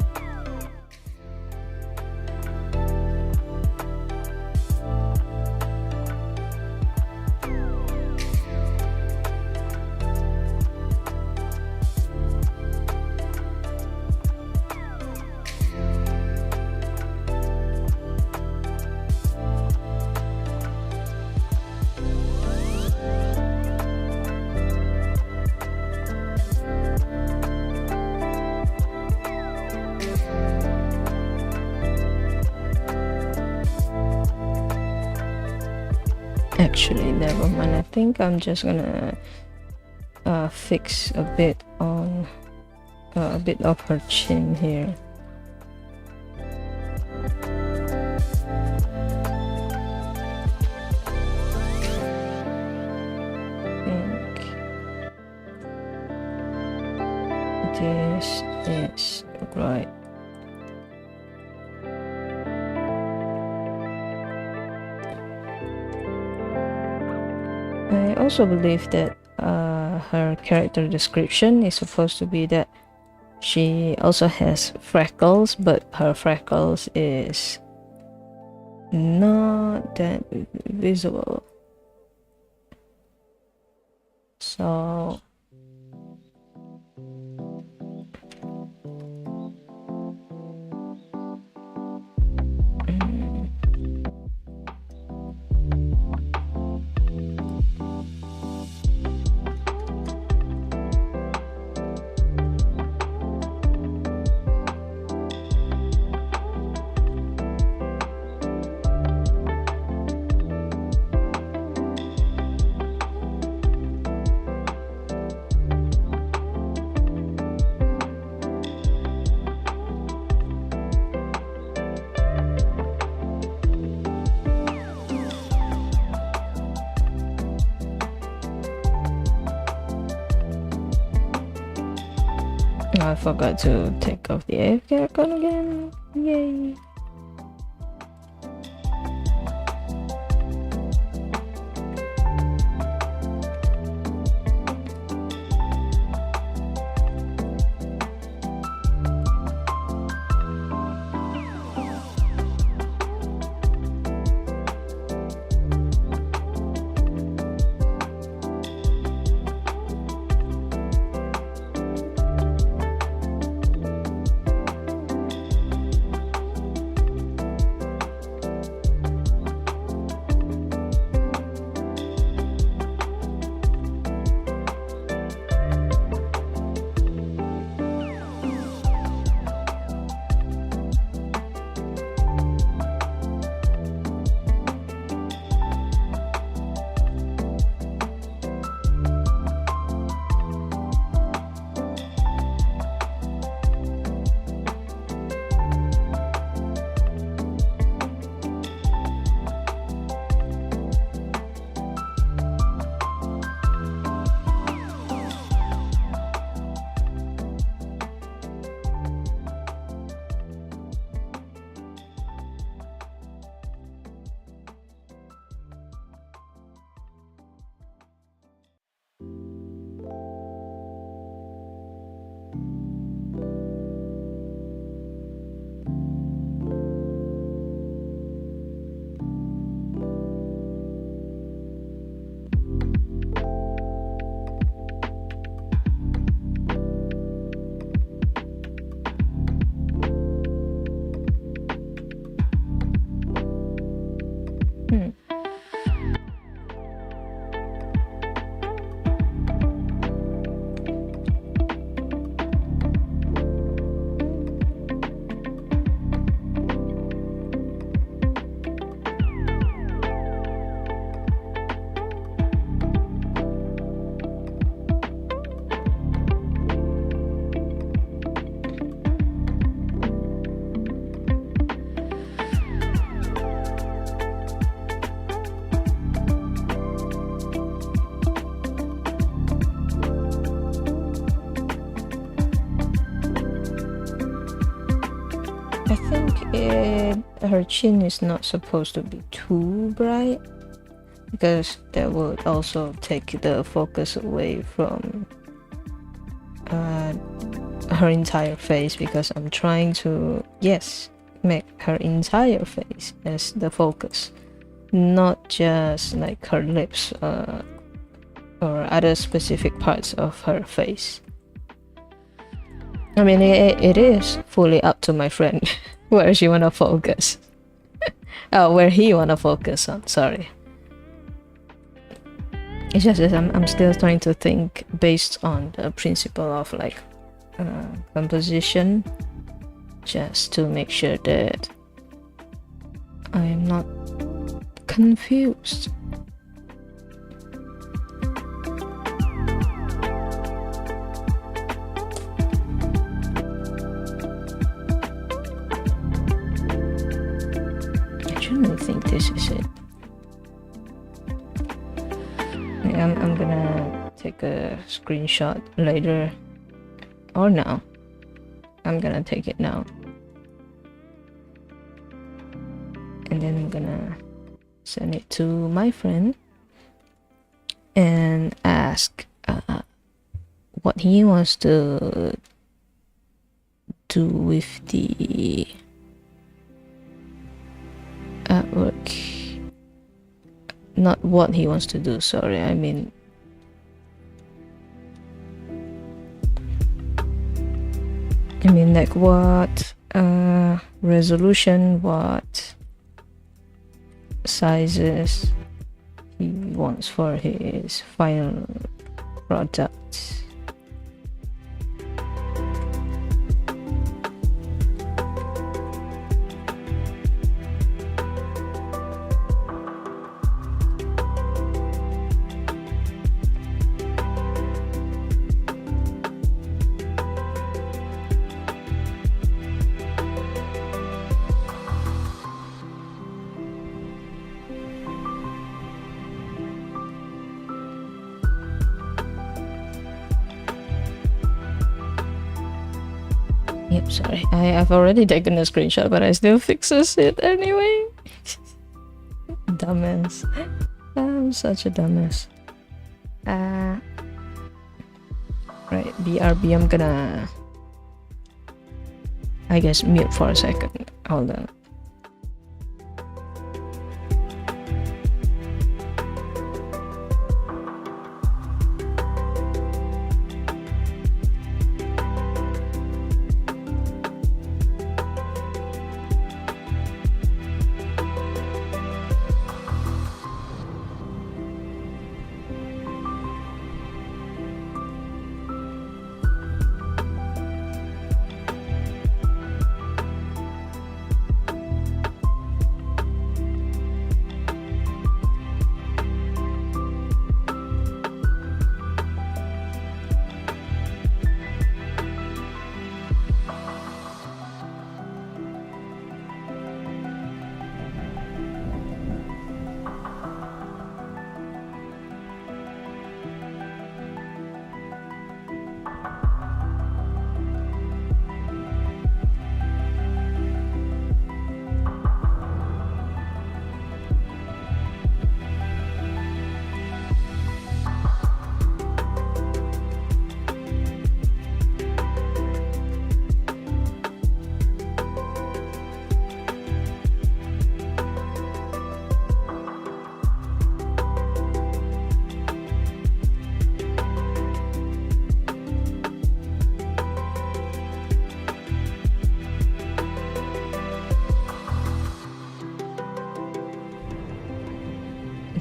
Actually, never mind. I think I'm just gonna fix a bit on a bit of her chin here. I think this is right. I also believe that her character description is supposed to be that she also has freckles, but her freckles is not that visible. So I forgot to take off the AFK icon again. Yay! her chin is not supposed to be too bright, because that would also take the focus away from her entire face, because I'm trying to, yes, make her entire face as the focus, not just like her lips or other specific parts of her face. I mean, it is fully up to my friend where she wanna focus. Oh, where he wanna focus on, sorry. It's just that I'm still trying to think based on the principle of like composition, just to make sure that I am not confused. I shouldn't think this is it. I'm gonna take a screenshot later, or now. I'm gonna take it now, and then I'm gonna send it to my friend and ask what he wants to do with the artwork. Not what he wants to do, sorry, I mean like what resolution, what sizes he wants for his final product. Yep, sorry. I've already taken a screenshot, but I still fixes it anyway. Dumbass. I'm such a dumbass. Right, BRB, I'm gonna, I guess, mute for a second. Hold on.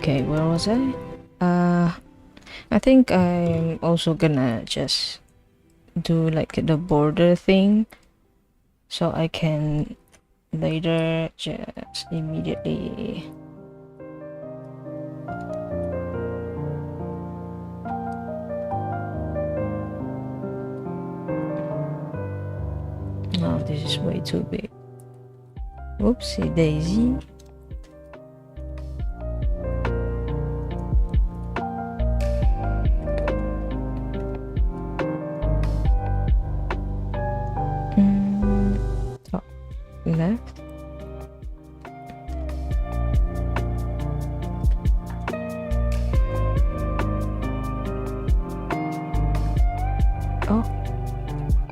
Okay, where was I? I think I'm also gonna just do like the border thing, so I can later just immediately oh, this is way too big. Oopsie daisy. Top left.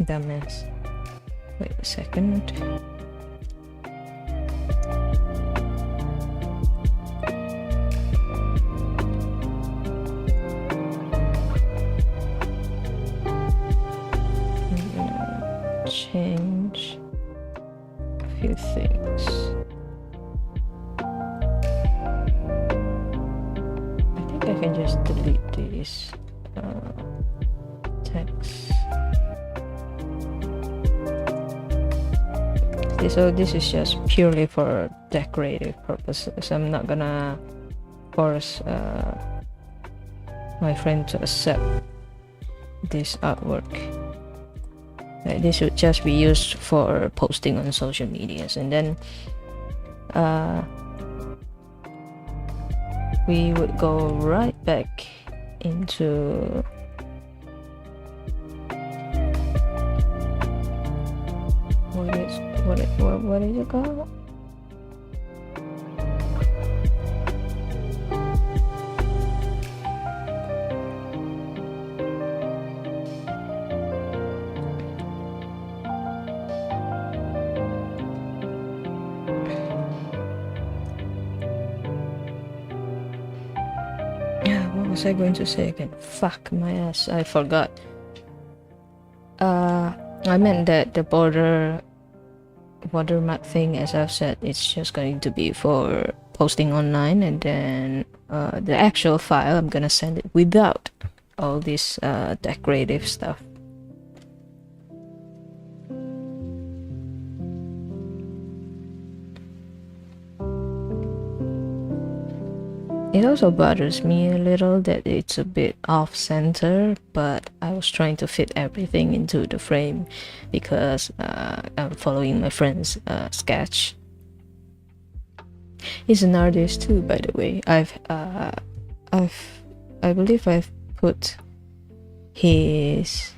that mess. Wait a second. I'm gonna change a few things. I think I can just delete these text. So this is just purely for decorative purposes. I'm not gonna force my friend to accept this artwork. This should just be used for posting on social medias, and then we would go right back into what is it called? What was I going to say again? Fuck my ass, I forgot. I meant that the watermark thing, as I've said, it's just going to be for posting online, and then the actual file I'm gonna send it without all this decorative stuff. It also bothers me a little that it's a bit off center, but I was trying to fit everything into the frame because I'm following my friend's sketch. He's an artist too, by the way. I believe I've put his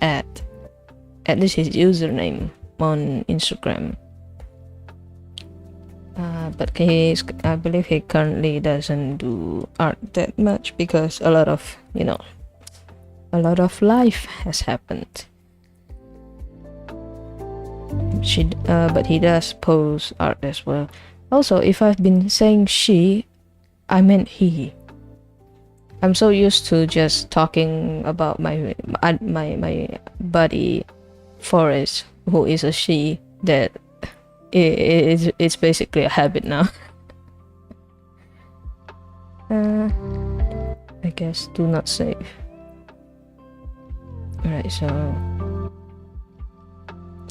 at least his username on Instagram. But I believe he currently doesn't do art that much because a lot of life has happened. But he does post art as well. Also, if I've been saying she, I meant he. I'm so used to just talking about my buddy Forrest, who is a she, that it's basically a habit now. I guess do not save. Alright, so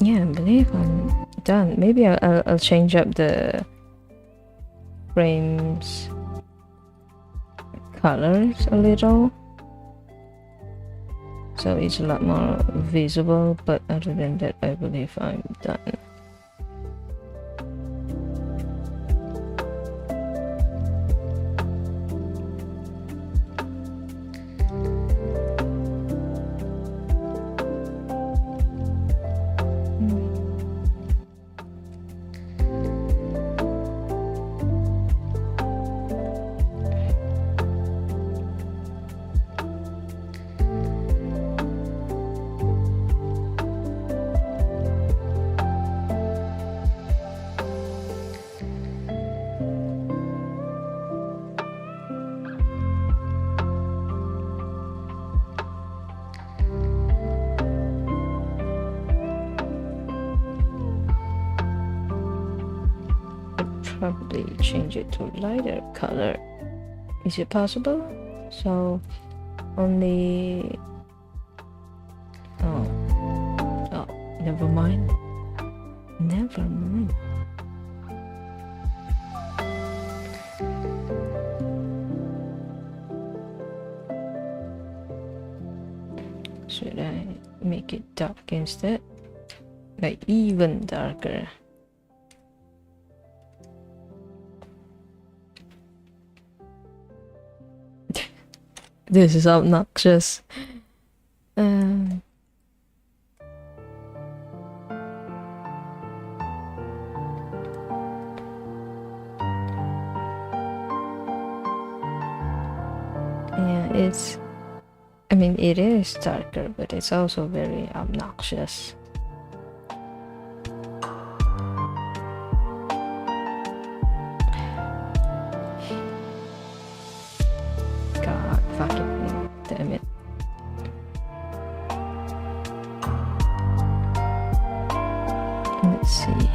yeah, I believe I'm done. Maybe I'll change up the frames colors a little so it's a lot more visible, but other than that I believe I'm done. Probably change it to lighter color. Is it possible? So only oh never mind. Should I make it dark instead? Like even darker. This is obnoxious. Yeah, I mean, it is darker, but it's also very obnoxious. God fucking damn it. Let's see.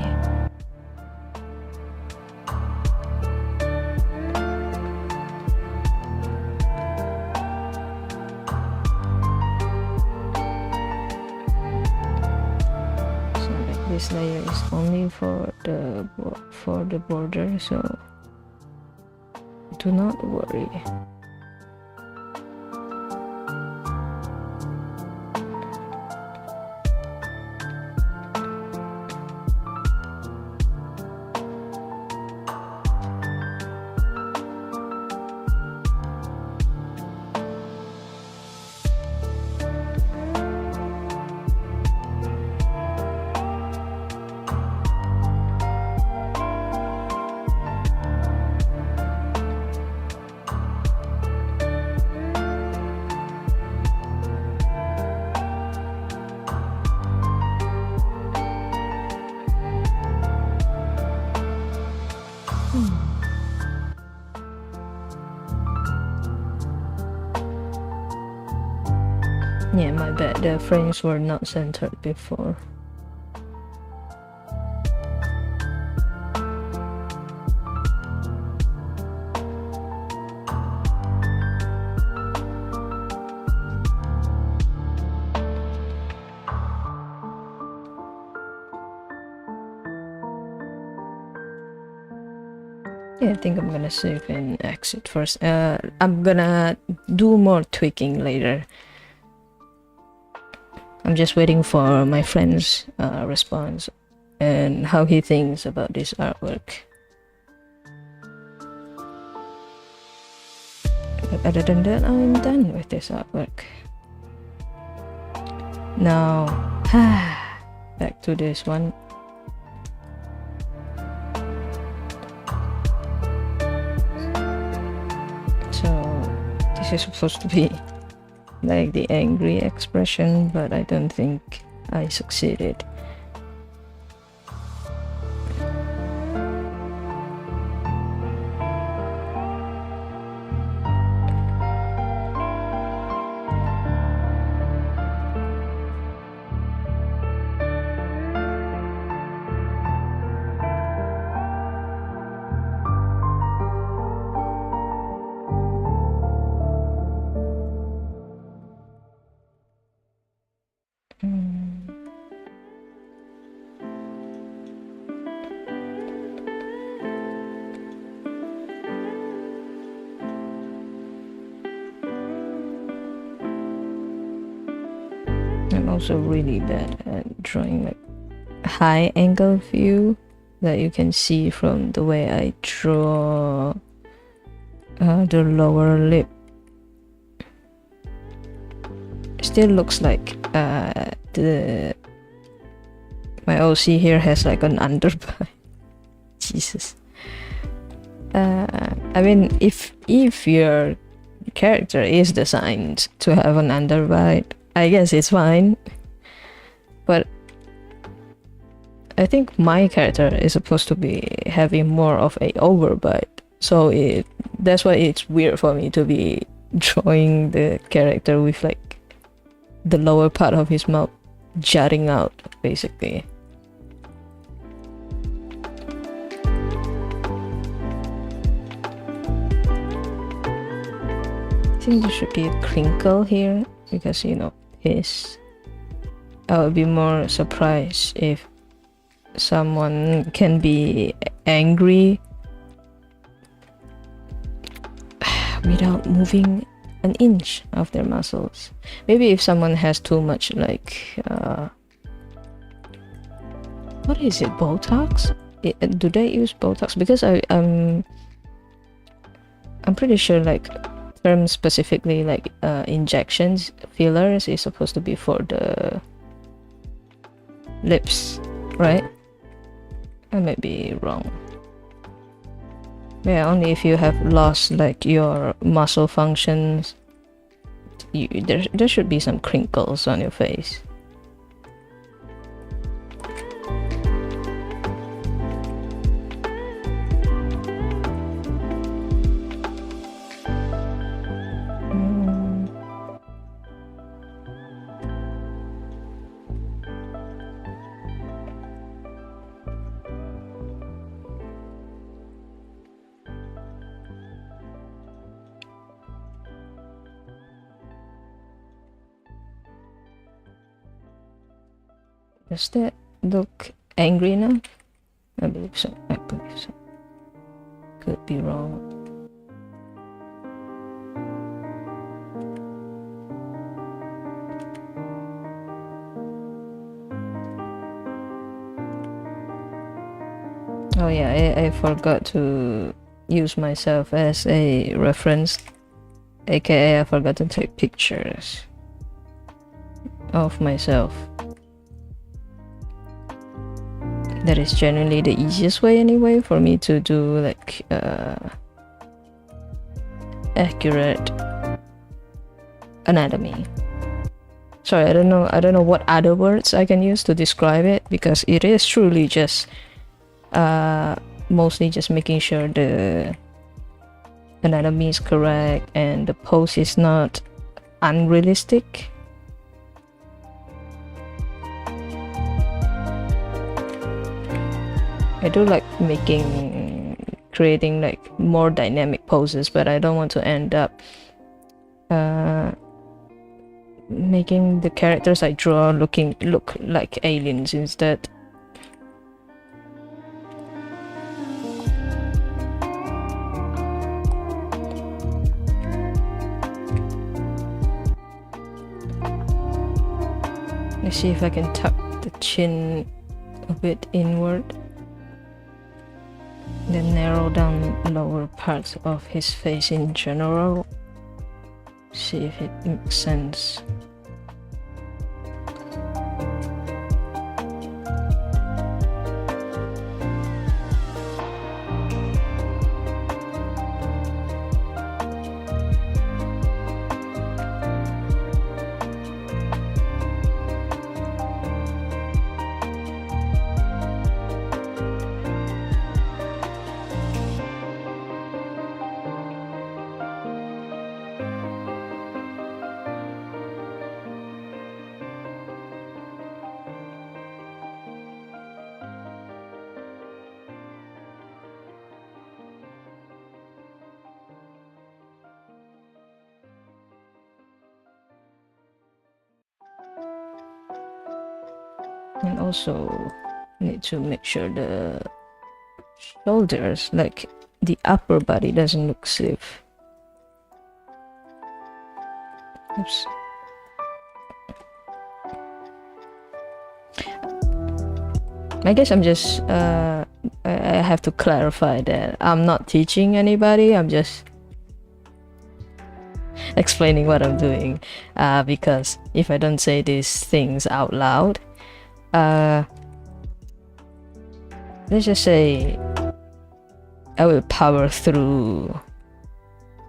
This layer is only for the border, so do not worry. Yeah, my bad, the frames were not centered before. Yeah, I think I'm gonna save and exit first. I'm gonna do more tweaking later. I'm just waiting for my friend's response and how he thinks about this artwork. But other than that, I'm done with this artwork. Now, back to this one. So, this is supposed to be like the angry expression, but I don't think I succeeded. I'm also really bad at drawing like high angle view that you can see from the way I draw the lower lip. Still looks like my OC here has like an underbite. Jesus. I mean, if your character is designed to have an underbite, I guess it's fine. But I think my character is supposed to be having more of a overbite, so that's why it's weird for me to be drawing the character with like the lower part of his mouth jutting out, basically. I think there should be a crinkle here because, you know, I would be more surprised if someone can be angry without moving an inch of their muscles. Maybe if someone has too much like what is it, Botox? Do they use Botox? Because I'm pretty sure like term specifically like injections, fillers is supposed to be for the lips, right? I might be wrong. Yeah, only if you have lost like your muscle functions there should be some crinkles on your face. Does that look angry now? I believe so. I believe so. Could be wrong. Oh yeah, I forgot to use myself as a reference, aka I forgot to take pictures of myself. That is generally the easiest way anyway for me to do like accurate anatomy. Sorry, I don't know what other words I can use to describe it, because it is truly just mostly just making sure the anatomy is correct and the pose is not unrealistic. I do like creating like more dynamic poses, but I don't want to end up making the characters I draw look like aliens instead. Let's see if I can tuck the chin a bit inward. Then narrow down lower parts of his face in general. See if it makes sense. And also need to make sure the shoulders, like the upper body, doesn't look stiff. Oops. I guess I'm just I have to clarify that I'm not teaching anybody, I'm just explaining what I'm doing, because if I don't say these things out loud, let's just say I will power through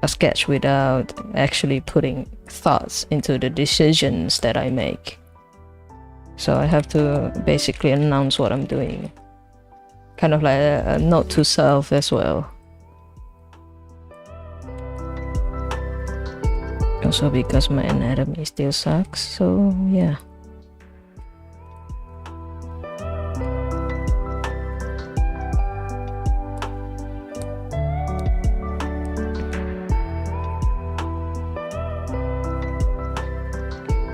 a sketch without actually putting thoughts into the decisions that I make. So I have to basically announce what I'm doing, kind of like a note to self as well. Also because my anatomy still sucks, so yeah.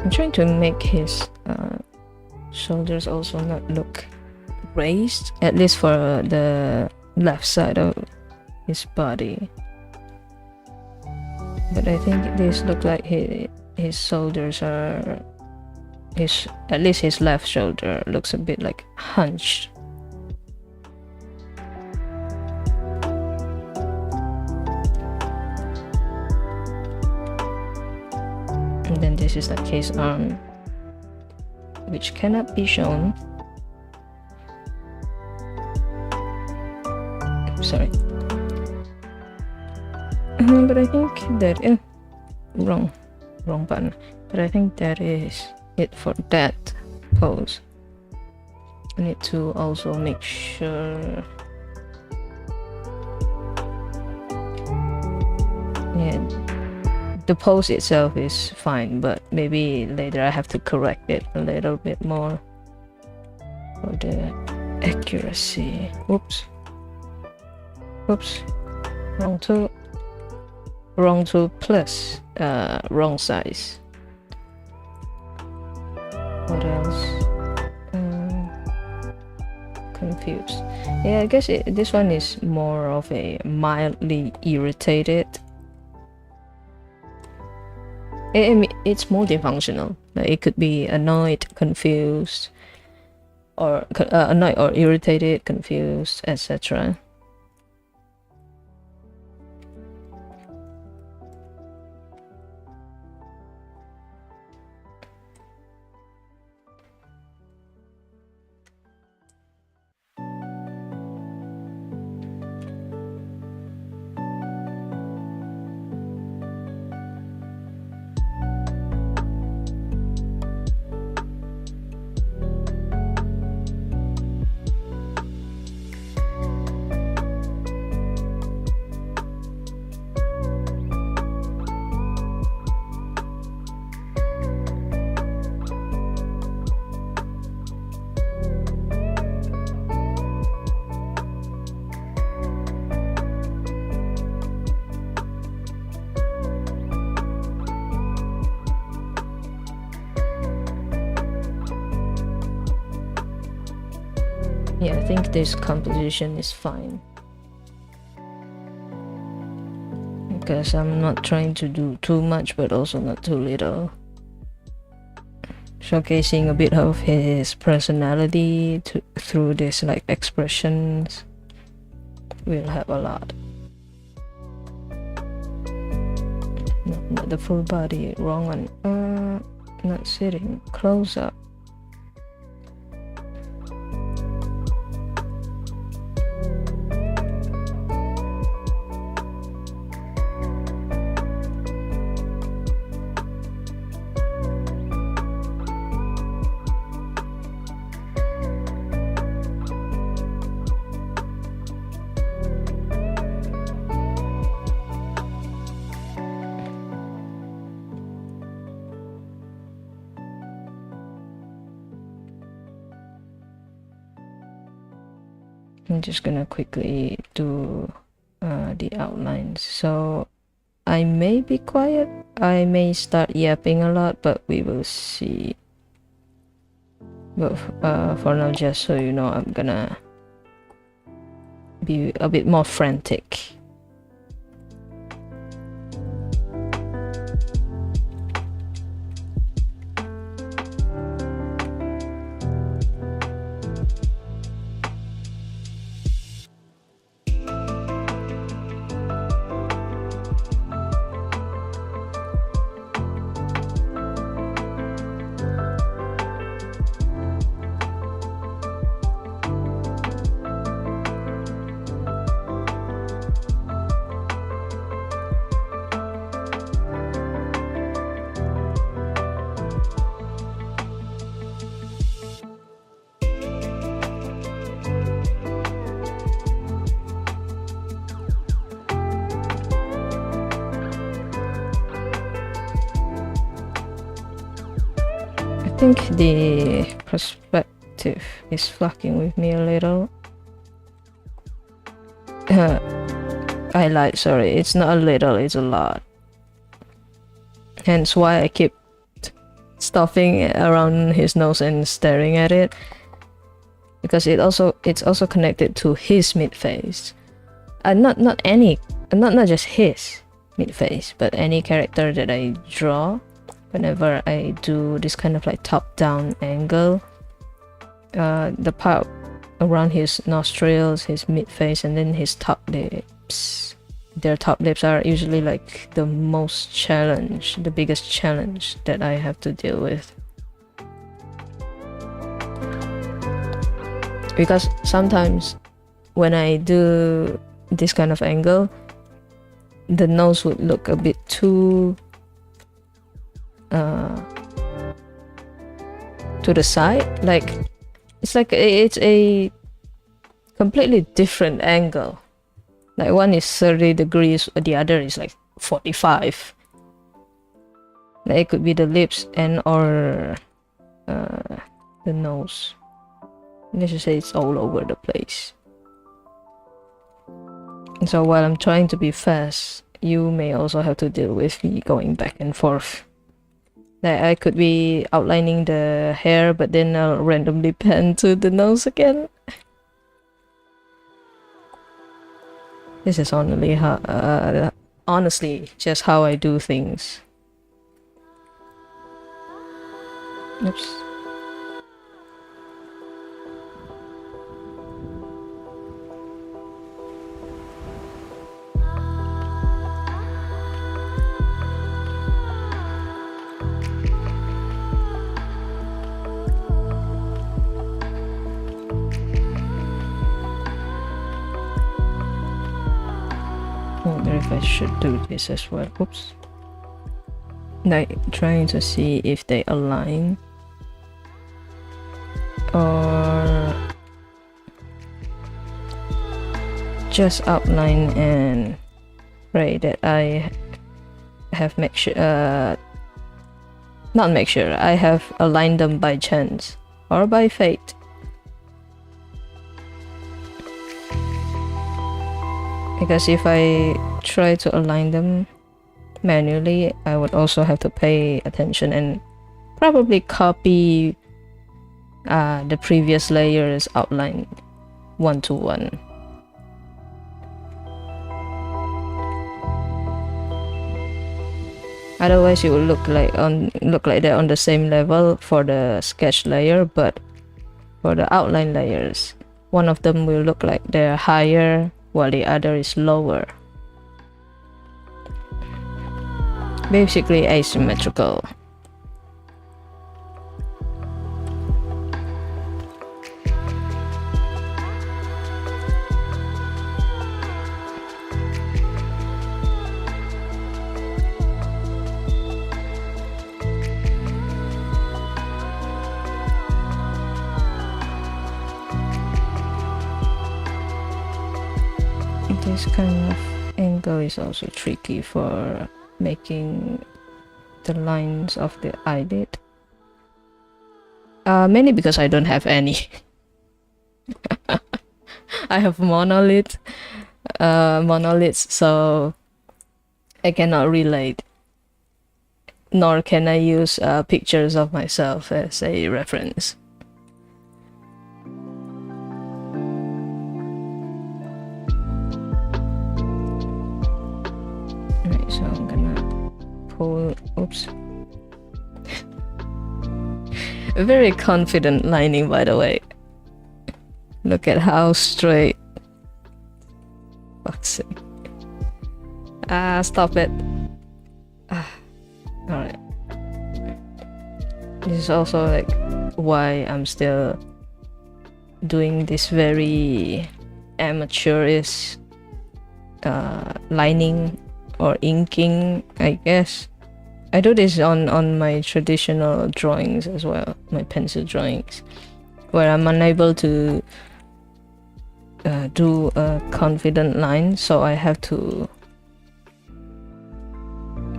I'm trying to make his shoulders also not look raised, at least for the left side of his body. But I think this looks like his shoulders are, at least his left shoulder looks a bit like hunched. And then this is like his arm, which cannot be shown. Sorry. But I think that wrong wrong button. But I think that is it for that pose. I need to also make sure, yeah, the pose itself is fine, but maybe later I have to correct it a little bit more for the accuracy. Oops, wrong tool plus wrong size. What else? Confused. Yeah, I guess this one is more of a mildly irritated. It's multifunctional. Like it could be annoyed, confused, or annoyed or irritated, confused, etc. Yeah, I think this composition is fine. Because I'm not trying to do too much, but also not too little. Showcasing a bit of his personality through this like expressions will help a lot. No, not the full body, wrong one. Not sitting, close up. I'm just gonna quickly do the outlines. So I may be quiet, I may start yapping a lot, but we will see. But for now, just so you know, I'm gonna be a bit more frantic. I think the perspective is fucking with me a little. Sorry, it's not a little, it's a lot. Hence why I keep stuffing around his nose and staring at it, because it's also connected to his mid face. Not just his mid face, but any character that I draw. Whenever I do this kind of like top-down angle, the part around his nostrils, his mid-face, and then his top lips, their top lips are usually like the biggest challenge that I have to deal with. Because sometimes when I do this kind of angle, the nose would look a bit too to the side. Like it's a completely different angle. Like one is 30 degrees, the other is like 45. Like it could be the lips and or the nose. Let's just say it's all over the place. And so while I'm trying to be fast, you may also have to deal with me going back and forth. Like I could be outlining the hair, but then I'll randomly pan to the nose again. This is honestly just how I do things. Oops. I wonder if I should do this as well. Oops. Like trying to see if they align, or just outline and pray that I have I have aligned them by chance or by fate. Because if I try to align them manually, I would also have to pay attention and probably copy the previous layers outlined one to one. Otherwise, it will look like they're on the same level for the sketch layer, but for the outline layers, one of them will look like they're higher while the other is lower. Basically asymmetrical. This kind of angle is also tricky for making the lines of the eyelid. Mainly because I don't have any. I have monoliths, so I cannot relate. Nor can I use pictures of myself as a reference. So I'm gonna pull, oops. A very confident lining, by the way. Look at how straight. Fuck's sake. Stop it. Alright. This is also like why I'm still doing this very amateurish lining or inking, I guess. I do this on my traditional drawings as well, my pencil drawings, where I'm unable to do a confident line, so I have to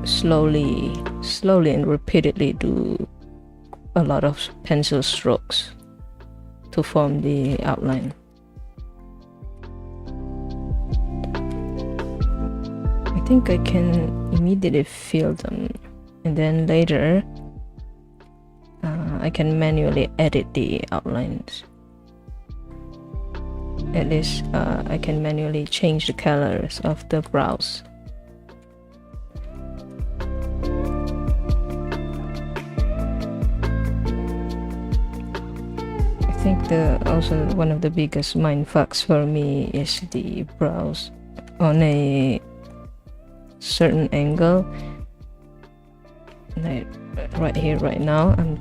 slowly and repeatedly do a lot of pencil strokes to form the outline. I think I can immediately feel them, and then later I can manually edit the outlines. At least I can manually change the colors of the brows. I think also one of the biggest mindfucks for me is the brows on a certain angle. Like right here, right now, I'm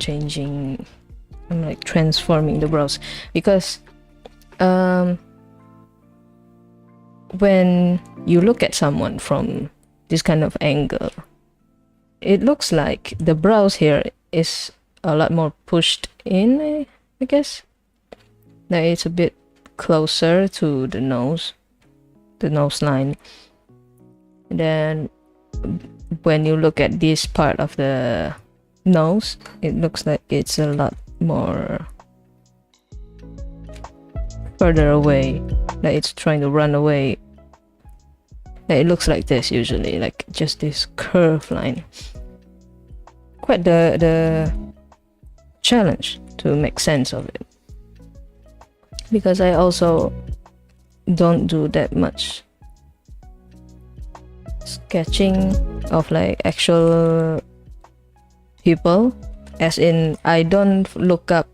like transforming the brows, because when you look at someone from this kind of angle, it looks like the brows here is a lot more pushed in, I guess. That it's a bit closer to the nose line. And then when you look at this part of the nose, it looks like it's a lot more further away, like it's trying to run away. It looks like this usually, like just this curved line. Quite the challenge to make sense of it, because I also don't do that much sketching of like actual people, as in I don't look up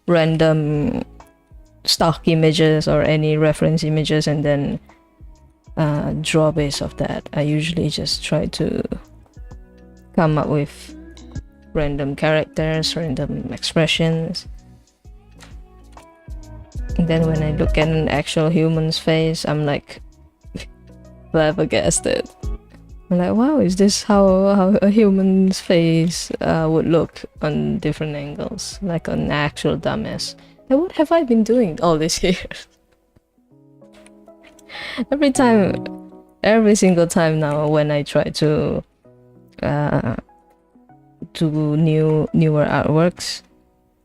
random stock images or any reference images and then draw based off that. I usually just try to come up with random characters, random expressions, and then when I look at an actual human's face, I'm like flabbergasted. I'm like, wow, is this how a human's face would look on different angles, like an actual dumbass? Like, what have I been doing all these years? Every single time now when I try to do newer artworks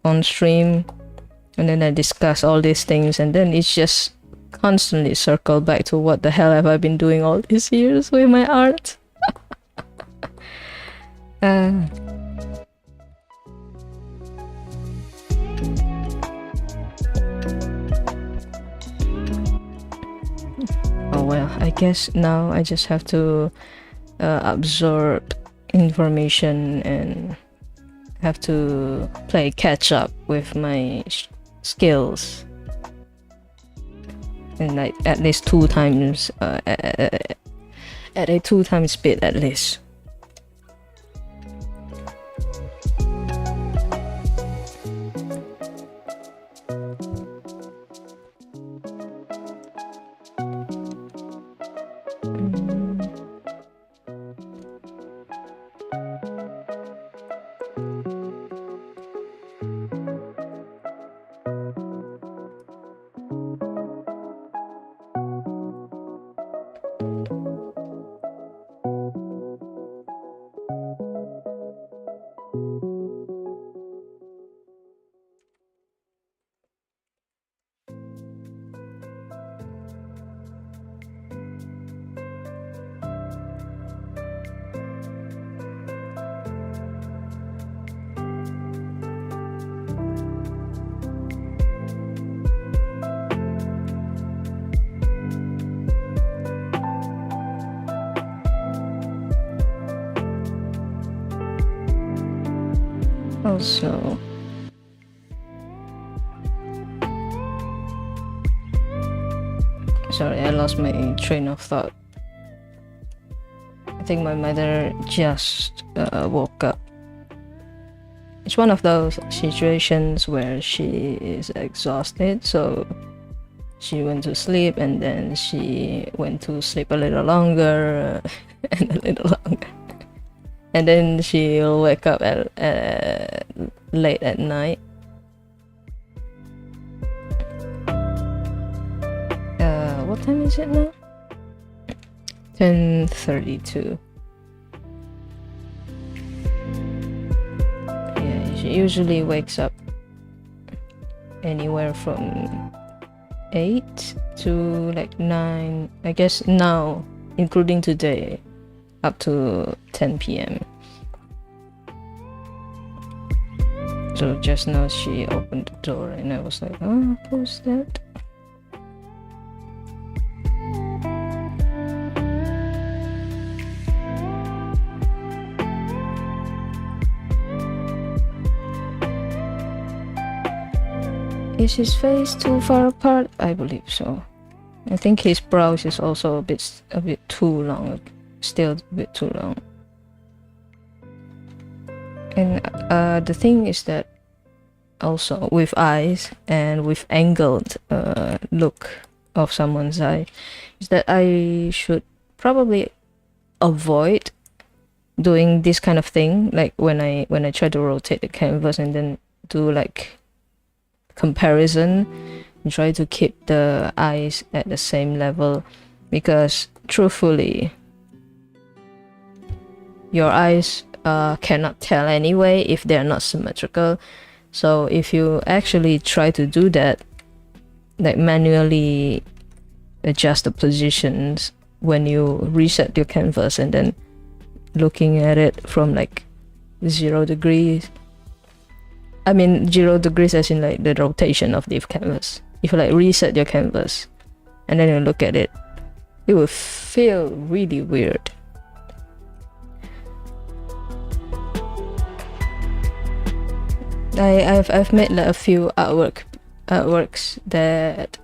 on stream, and then I discuss all these things, and then it's just constantly circle back to what the hell have I been doing all these years with my art. Oh well, I guess now I just have to absorb information and have to play catch up with my skills, and like at least 2 times at a 2 times speed at least. Also, sorry, I lost my train of thought. I think my mother just woke up. It's one of those situations where she is exhausted, so she went to sleep, and then she went to sleep a little longer and a little longer. And then she'll wake up at late at night. What time is it now? 10:32. Yeah, she usually wakes up anywhere from 8 to like 9. I guess now, including today, up to 10 p.m. So just now she opened the door and I was like, oh, who's that? Is his face too far apart? I believe so. I think his brows is also a bit too long. Still a bit too long. And the thing is that also with eyes and with angled look of someone's eye is that I should probably avoid doing this kind of thing, like when I try to rotate the canvas and then do like comparison and try to keep the eyes at the same level, because truthfully your eyes cannot tell anyway if they're not symmetrical. So if you actually try to do that, like manually adjust the positions when you reset your canvas and then looking at it from like 0 degrees, I mean 0 degrees as in like the rotation of the canvas. If you like reset your canvas and then you look at it, it will feel really weird. I've made like a few artworks that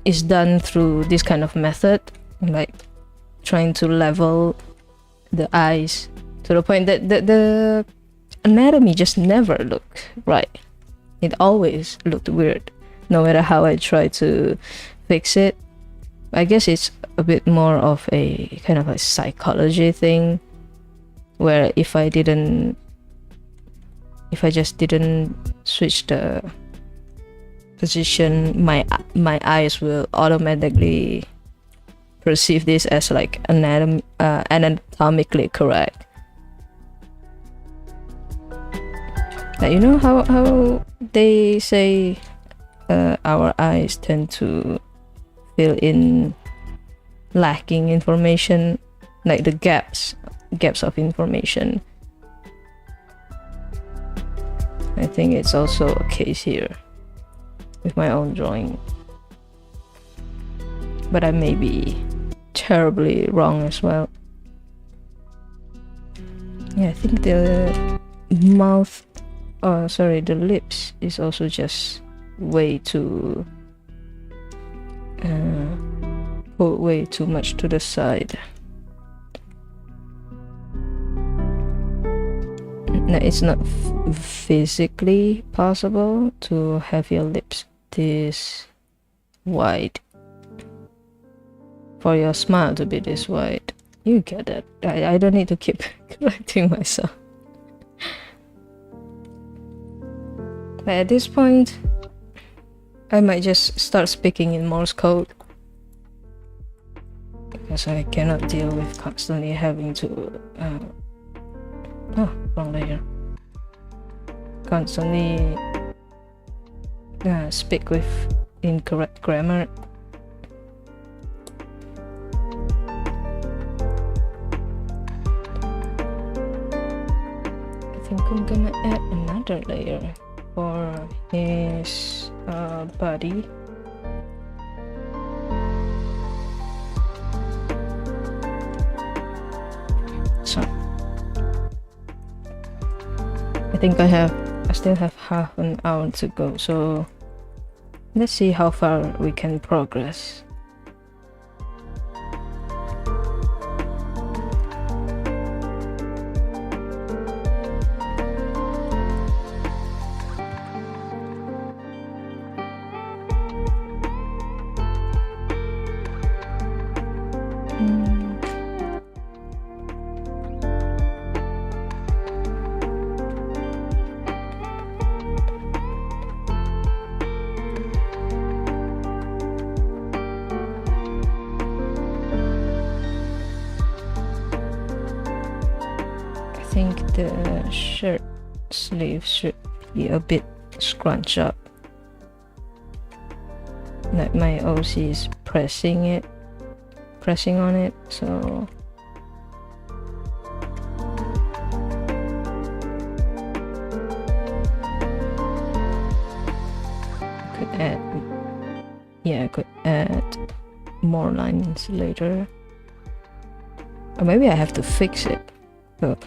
is done through this kind of method, like trying to level the eyes to the point that the anatomy just never looked right. It always looked weird, no matter how I try to fix it. I guess it's a bit more of a kind of a psychology thing, where if I just didn't switch the position, my eyes will automatically perceive this as like anatomically correct. Like, you know how they say our eyes tend to fill in lacking information, like the gaps of information. I think it's also a case here with my own drawing, but I may be terribly wrong as well. Yeah, I think the mouth, the lips is also just way too pulled way too much to the side. No, it's not physically possible to have your lips this wide, for your smile to be this wide. You get it. I don't need to keep correcting myself. But at this point, I might just start speaking in Morse code, because I cannot deal with constantly having to wrong layer. Constantly speak with incorrect grammar. I think I'm gonna add another layer for his body. So I think I still have half an hour to go, so let's see how far we can progress. I think the shirt sleeve should be a bit scrunched up, like my OC is pressing on it, so I could add more lines later, or maybe I have to fix it, but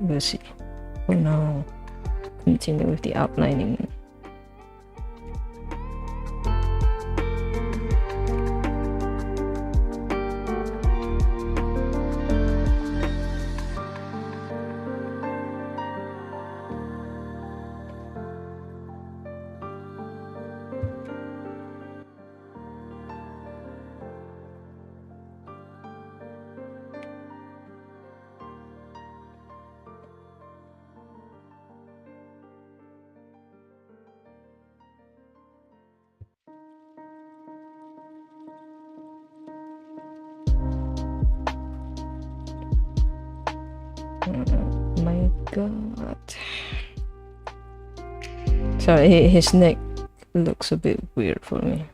we'll see. For now, continue with the outlining. My god. Sorry, his neck looks a bit weird for me.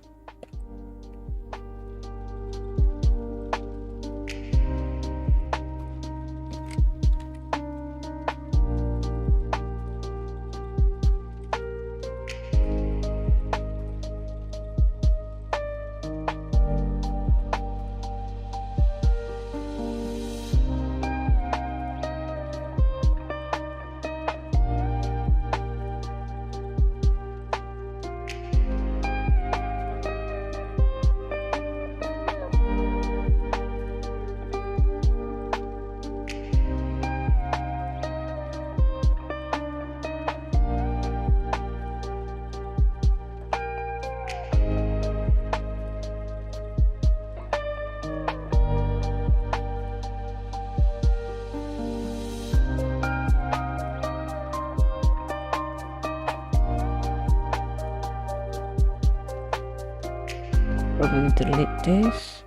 Probably delete this,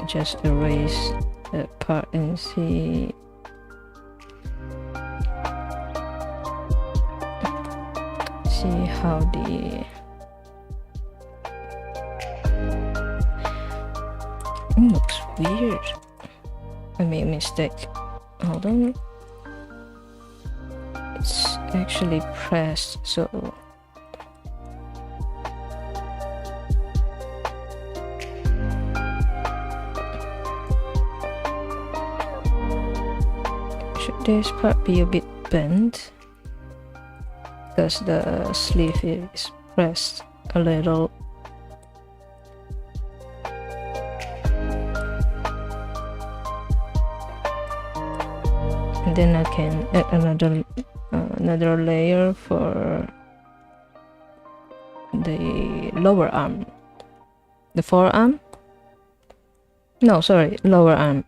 just erase that part and see. See how the it looks weird. I made a mistake. Hold on. It's actually pressed, so this part be a bit bent because the sleeve is pressed a little. And then I can add another layer for the lower arm, the forearm. No, sorry, lower arm.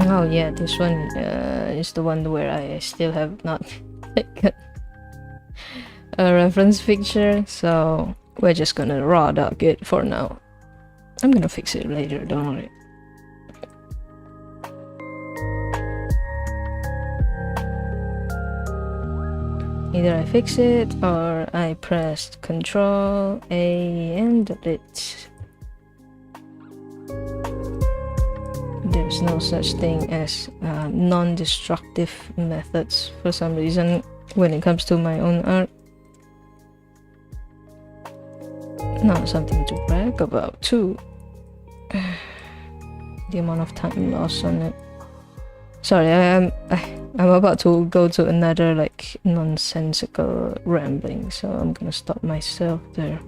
Oh yeah, this one is the one where I still have not taken a reference picture, so we're just gonna raw dog it for now. I'm gonna fix it later, don't worry. Either I fix it or I pressed Ctrl A and delete. There's no such thing as non-destructive methods for some reason when it comes to my own art. Not something to brag about too. The amount of time lost on it. Sorry, I'm about to go to another like nonsensical rambling, so I'm gonna stop myself there.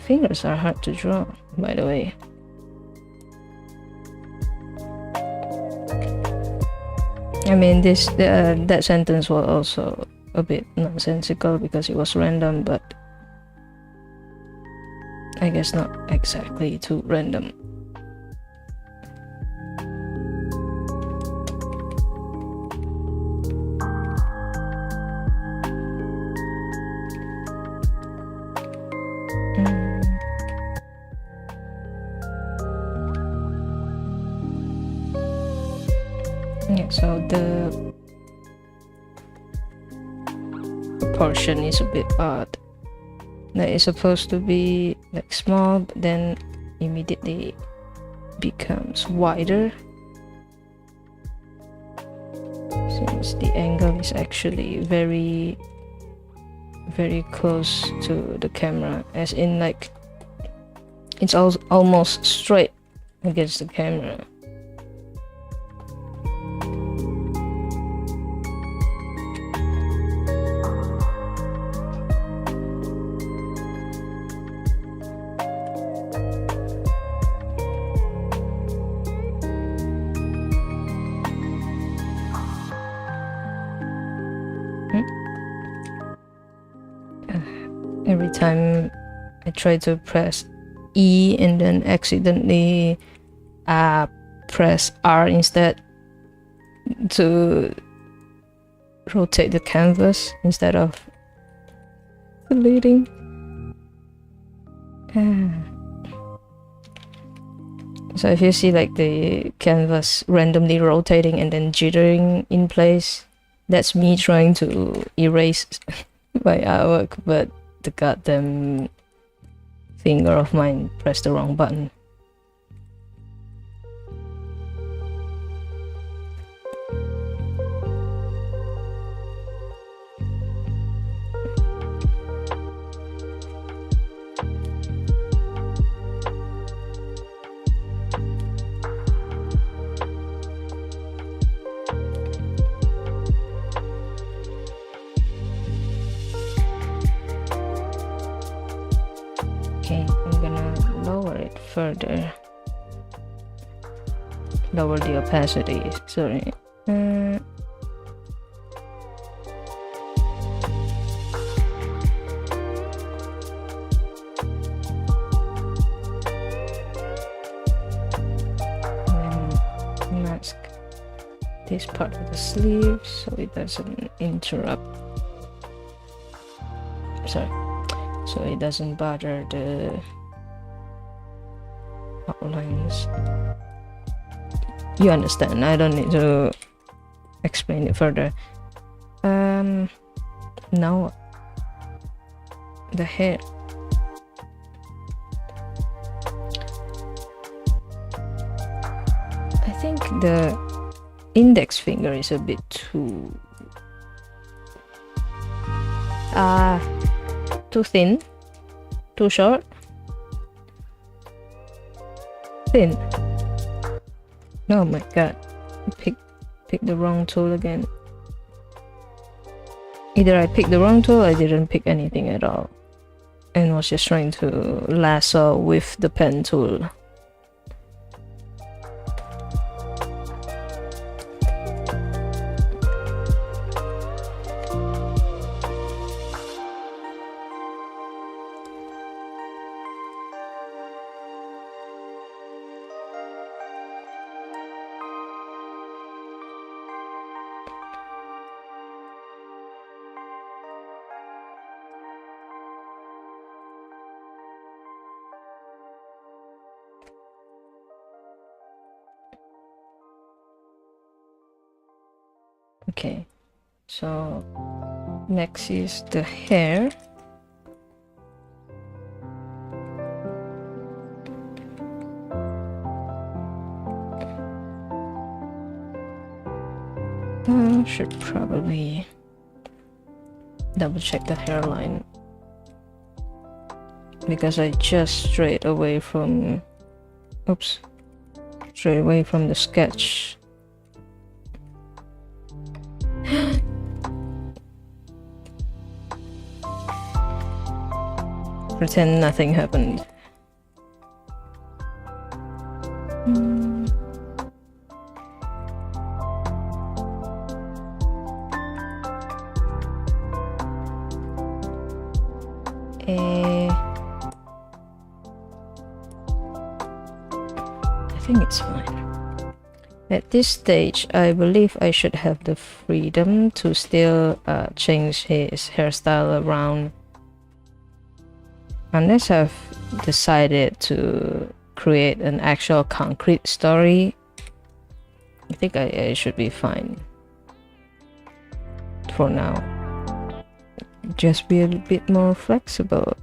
Fingers are hard to draw, by the way. I mean, that sentence was also a bit nonsensical because it was random, but I guess not exactly too random. Yeah, so the proportion is a bit odd. That is supposed to be like small, but then immediately becomes wider since the angle is actually very close to the camera, as in like it's almost straight against the camera. time I try to press E and then accidentally press R instead to rotate the canvas instead of deleting. So if you see like the canvas randomly rotating and then jittering in place, that's me trying to erase my artwork, but the goddamn finger of mine pressed the wrong button. Okay, I'm gonna lower it further. Lower the opacity, sorry. Then mask this part of the sleeve so it doesn't interrupt. Sorry. So it doesn't bother the outlines. You understand, I don't need to explain it further. Now the hair. I think the index finger is a bit too thin, too short, thin. Oh my god, pick the wrong tool again. Either I picked the wrong tool, I didn't pick anything at all, and was just trying to lasso with the pen tool. Okay, so next is the hair. Should probably double check the hairline because I just strayed away from the sketch. Pretend nothing happened. I think it's fine. At this stage, I believe I should have the freedom to still change his hairstyle around, unless I've decided to create an actual concrete story. I think I should be fine for now. Just be a bit more flexible.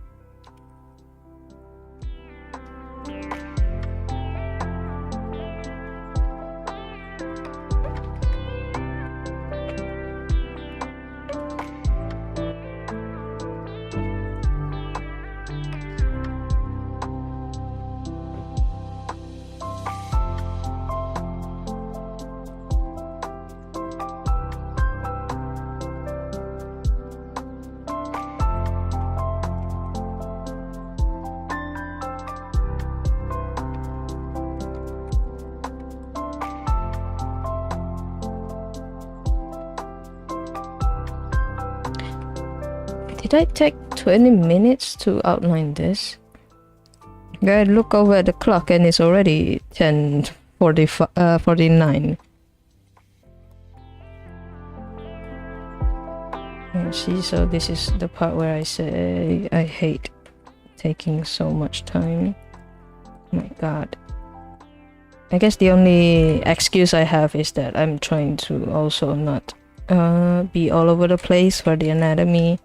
Did I take 20 minutes to outline this? I look over at the clock and it's already 10:49. See, so this is the part where I say I hate taking so much time. Oh my god. I guess the only excuse I have is that I'm trying to also not be all over the place for the anatomy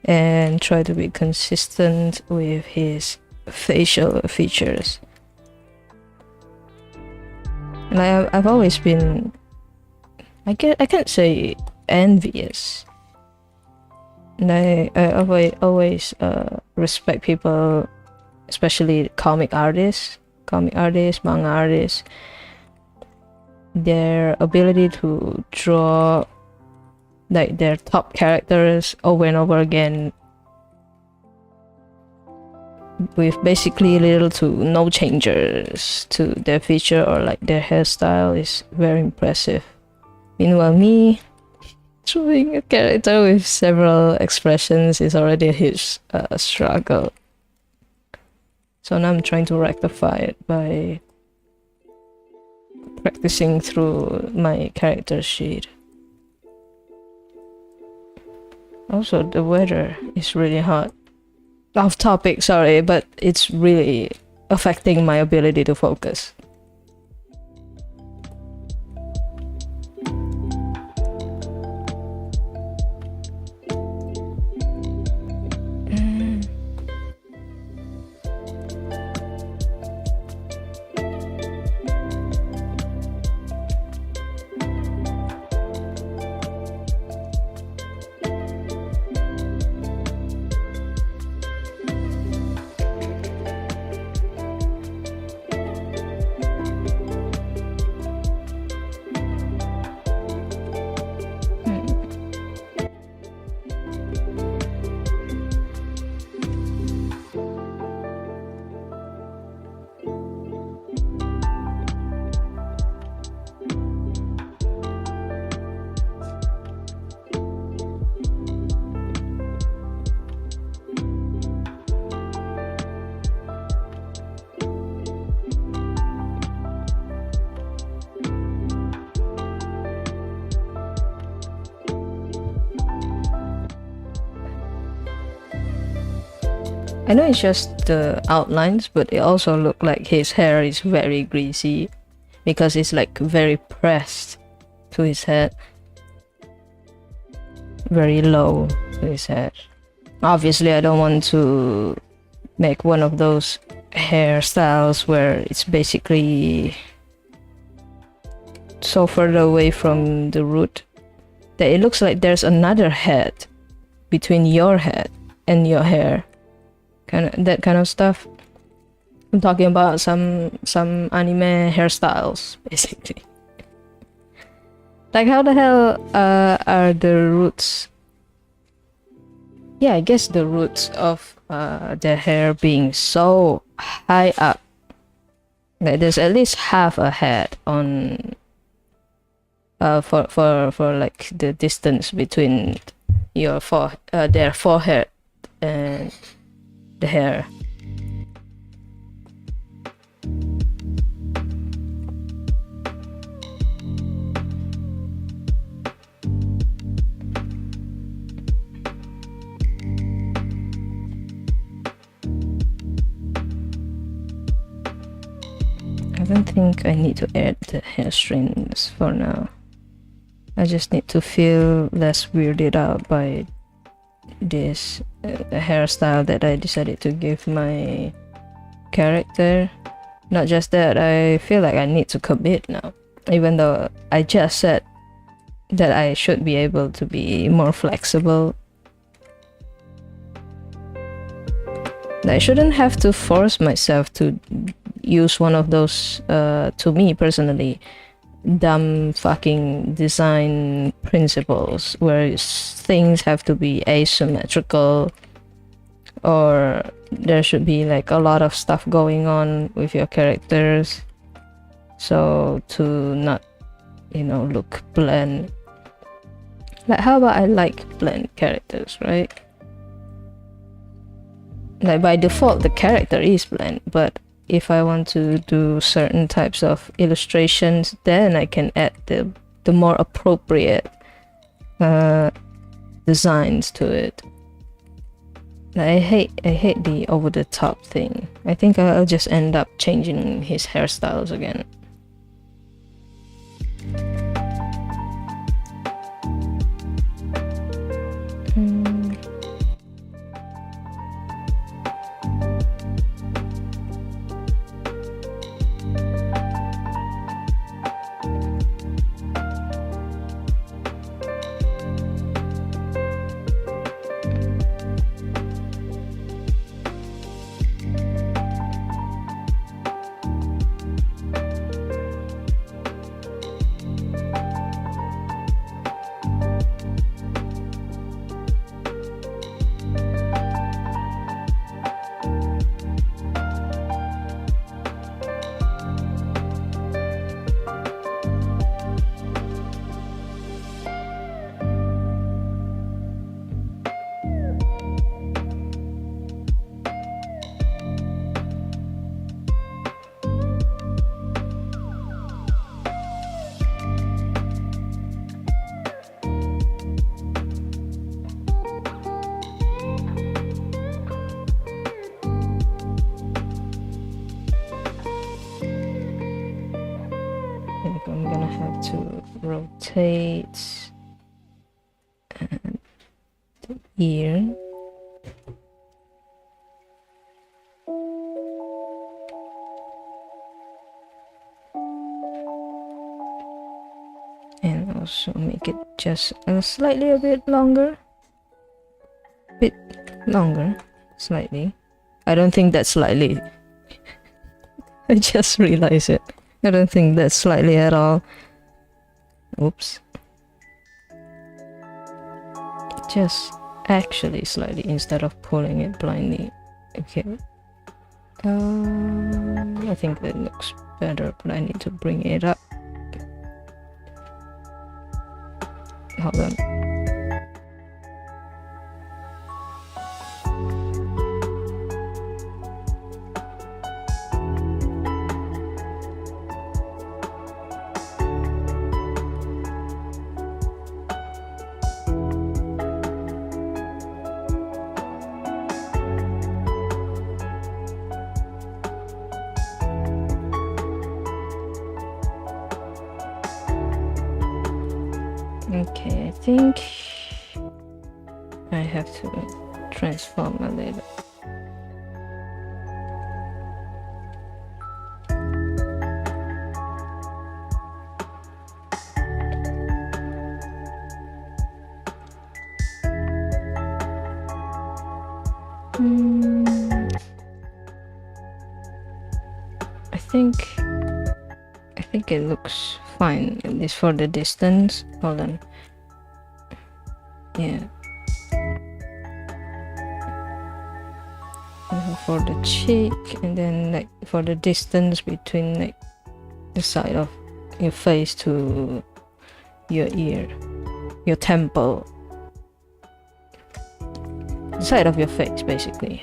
and try to be consistent with his facial features. And I've always been, I can't say envious. And I always respect people, especially comic artists, manga artists, their ability to draw like their top characters over and over again with basically little to no changes to their feature or like their hairstyle is very impressive. Meanwhile, me drawing a character with several expressions is already a huge struggle. So now I'm trying to rectify it by practicing through my character sheet. Also, the weather is really hot. Off topic, sorry, but it's really affecting my ability to focus. I know it's just the outlines, but it also looks like his hair is very greasy because it's like very pressed to his head, very low to his head. Obviously, I don't want to make one of those hairstyles where it's basically so further away from the root that it looks like there's another head between your head and your hair. That kind of stuff. I'm talking about some anime hairstyles, basically. Like, how the hell are the roots? Yeah, I guess the roots of their hair being so high up. Like, there's at least half a head on for like the distance between your their forehead and the hair. I don't think I need to add the hair strands for now. I just need to feel less weirded out by this hairstyle that I decided to give my character. Not just that, I feel like I need to commit now, even though I just said that I should be able to be more flexible. I shouldn't have to force myself to use one of those, to me personally, dumb fucking design principles where things have to be asymmetrical or there should be like a lot of stuff going on with your characters so to not, you know, look bland. Like, how about I like bland characters, right? like by default the character is blend, but if I want to do certain types of illustrations, then I can add the more appropriate designs to it. I hate the over the top thing. I think I'll just end up changing his hairstyles again. I'm gonna have to rotate the ear. And also make it just slightly a bit longer. Slightly. I don't think that's slightly. I just realized it. I don't think that's slightly at all. Oops. Just actually slightly instead of pulling it blindly. Okay. I think that looks better, but I need to bring it up. Hold on. Okay, I think I have to transform a little. I think it looks fine, at least for the distance. Hold on. Yeah. For the cheek, and then like for the distance between like the side of your face to your ear, your temple, the side of your face basically.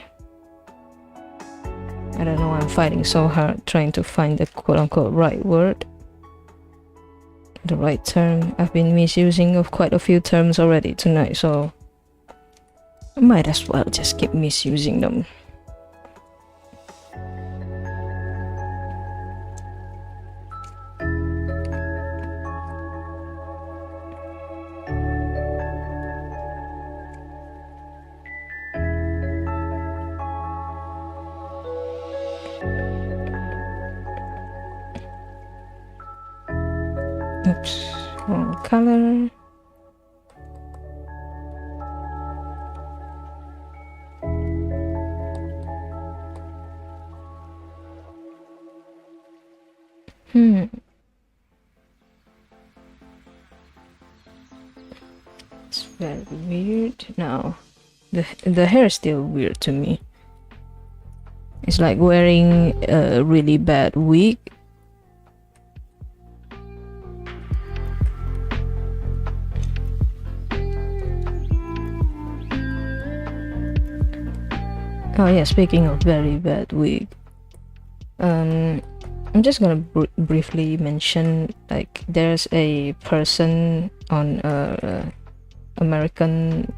I don't know why I'm fighting so hard trying to find the quote-unquote right word, the right term. I've been misusing of quite a few terms already tonight, so I might as well just keep misusing them. Oops, wrong color. It's very weird. Now, the hair is still weird to me. It's like wearing a really bad wig. Oh yeah, speaking of very bad wig, I'm just gonna briefly mention, like, there's a person on American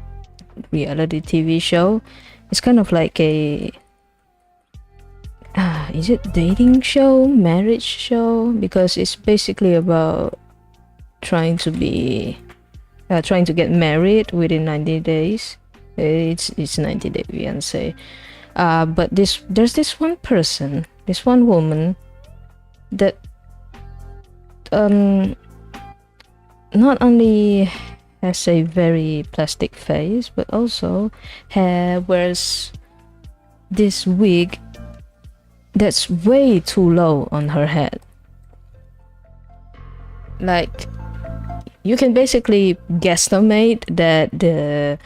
reality TV show. It's kind of like a is it dating show, marriage show? Because it's basically about trying to get married within 90 days. It's 90 day fiance. But there's this one person, this one woman that not only has a very plastic face, but also wears this wig that's way too low on her head. Like, you can basically guesstimate that the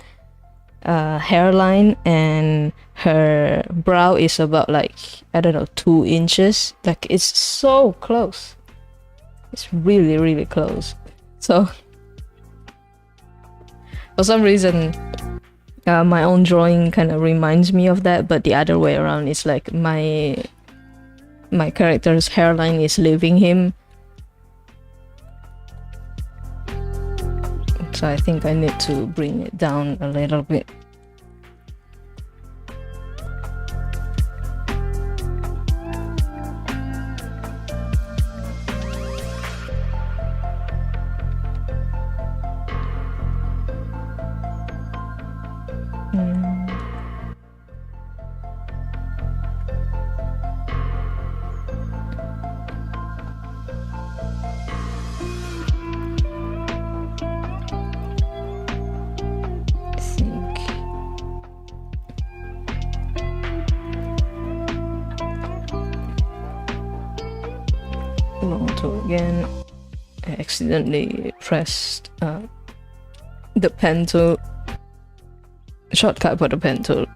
hairline and her brow is about, like, I don't know, 2 inches. Like, it's so close. It's really, really close. So for some reason, my own drawing kind of reminds me of that, but the other way around. It's like my character's hairline is leaving him. So I think I need to bring it down a little bit. Again, I accidentally pressed the pen tool, shortcut for the pen tool.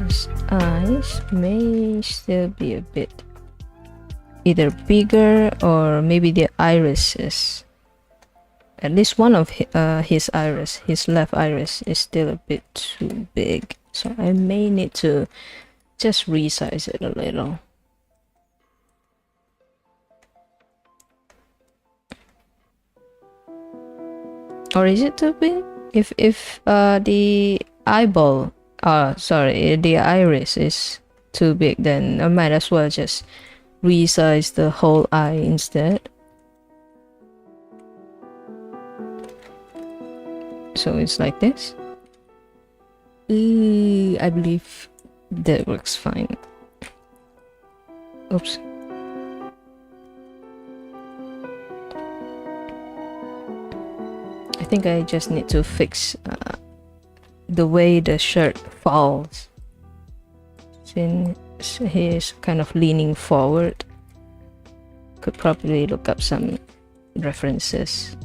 His eyes may still be a bit either bigger, or maybe the irises, at least one of his iris, his left iris, is still a bit too big, so I may need to just resize it a little. Or is it too big? If the eyeball, sorry, the iris is too big, then I might as well just resize the whole eye instead. So it's like this. I believe that works fine. Oops. I think I just need to fix the way the shirt falls, since he is kind of leaning forward. Could probably look up some references.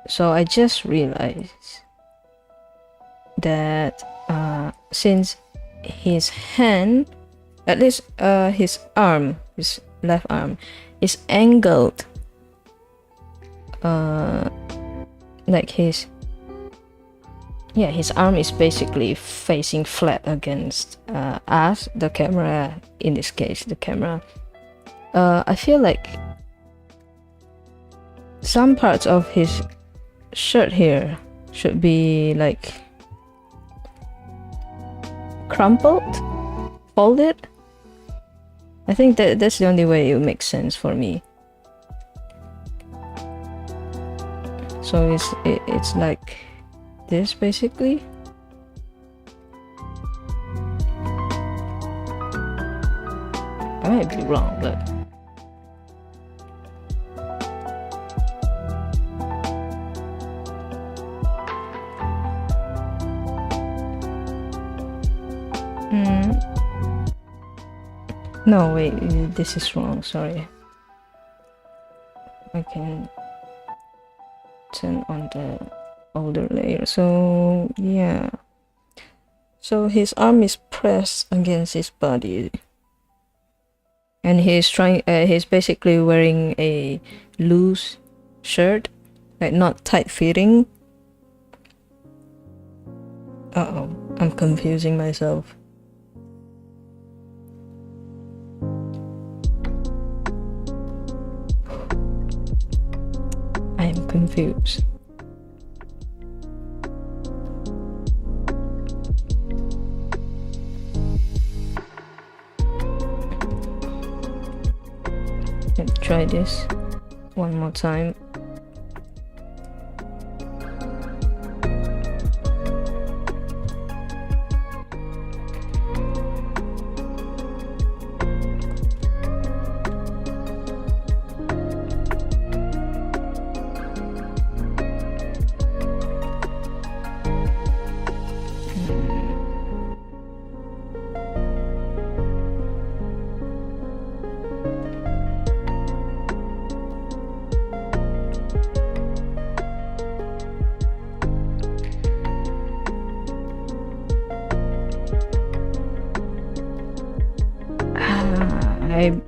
So I just realized that since his hand, at least his arm, his left arm, is angled, like his arm is basically facing flat against us, the camera, in this case the camera. I feel like some parts of his shirt here should be like crumpled, folded. I think that's the only way it makes sense for me. So it's like this basically. I might be wrong, but no, wait, this is wrong, sorry. I can turn on the older layer. So yeah, so his arm is pressed against his body, and he's basically wearing a loose shirt, like not tight fitting. Uh-oh, I'm confusing myself. I am confused. Let's try this one more time.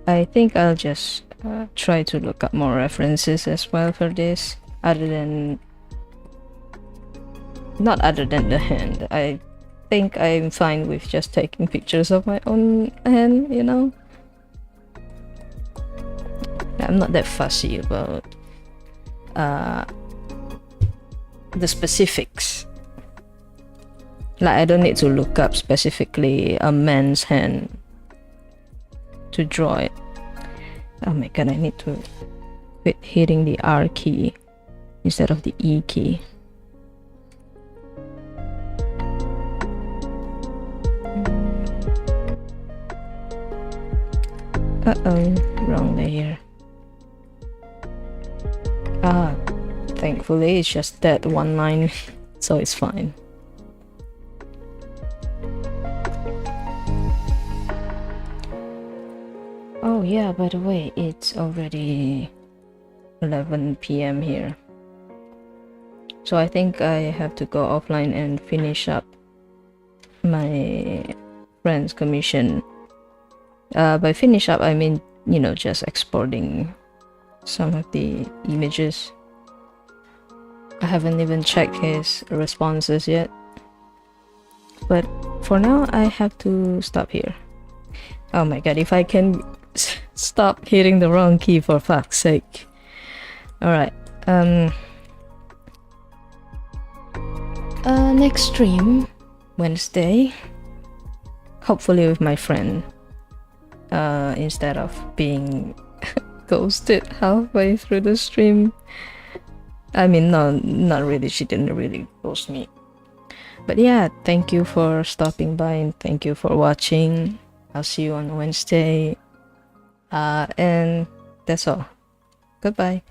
I think I'll just try to look up more references as well for this, other than the hand. I think I'm fine with just taking pictures of my own hand, you know. I'm not that fussy about the specifics. Like, I don't need to look up specifically a man's hand to draw it. Oh my god, I need to quit hitting the R key instead of the E key. Uh-oh, wrong layer. Ah, thankfully it's just that one line, so it's fine. Oh yeah, by the way, it's already 11 p.m. here. So I think I have to go offline and finish up my friend's commission. By finish up, I mean, you know, just exporting some of the images. I haven't even checked his responses yet. But for now, I have to stop here. Oh my god, if I can stop hitting the wrong key, for fuck's sake. Alright, next stream, Wednesday, hopefully with my friend, instead of being ghosted halfway through the stream. I mean, no, not really, she didn't really ghost me. But yeah, thank you for stopping by and thank you for watching. I'll see you on Wednesday. And that's all. Goodbye.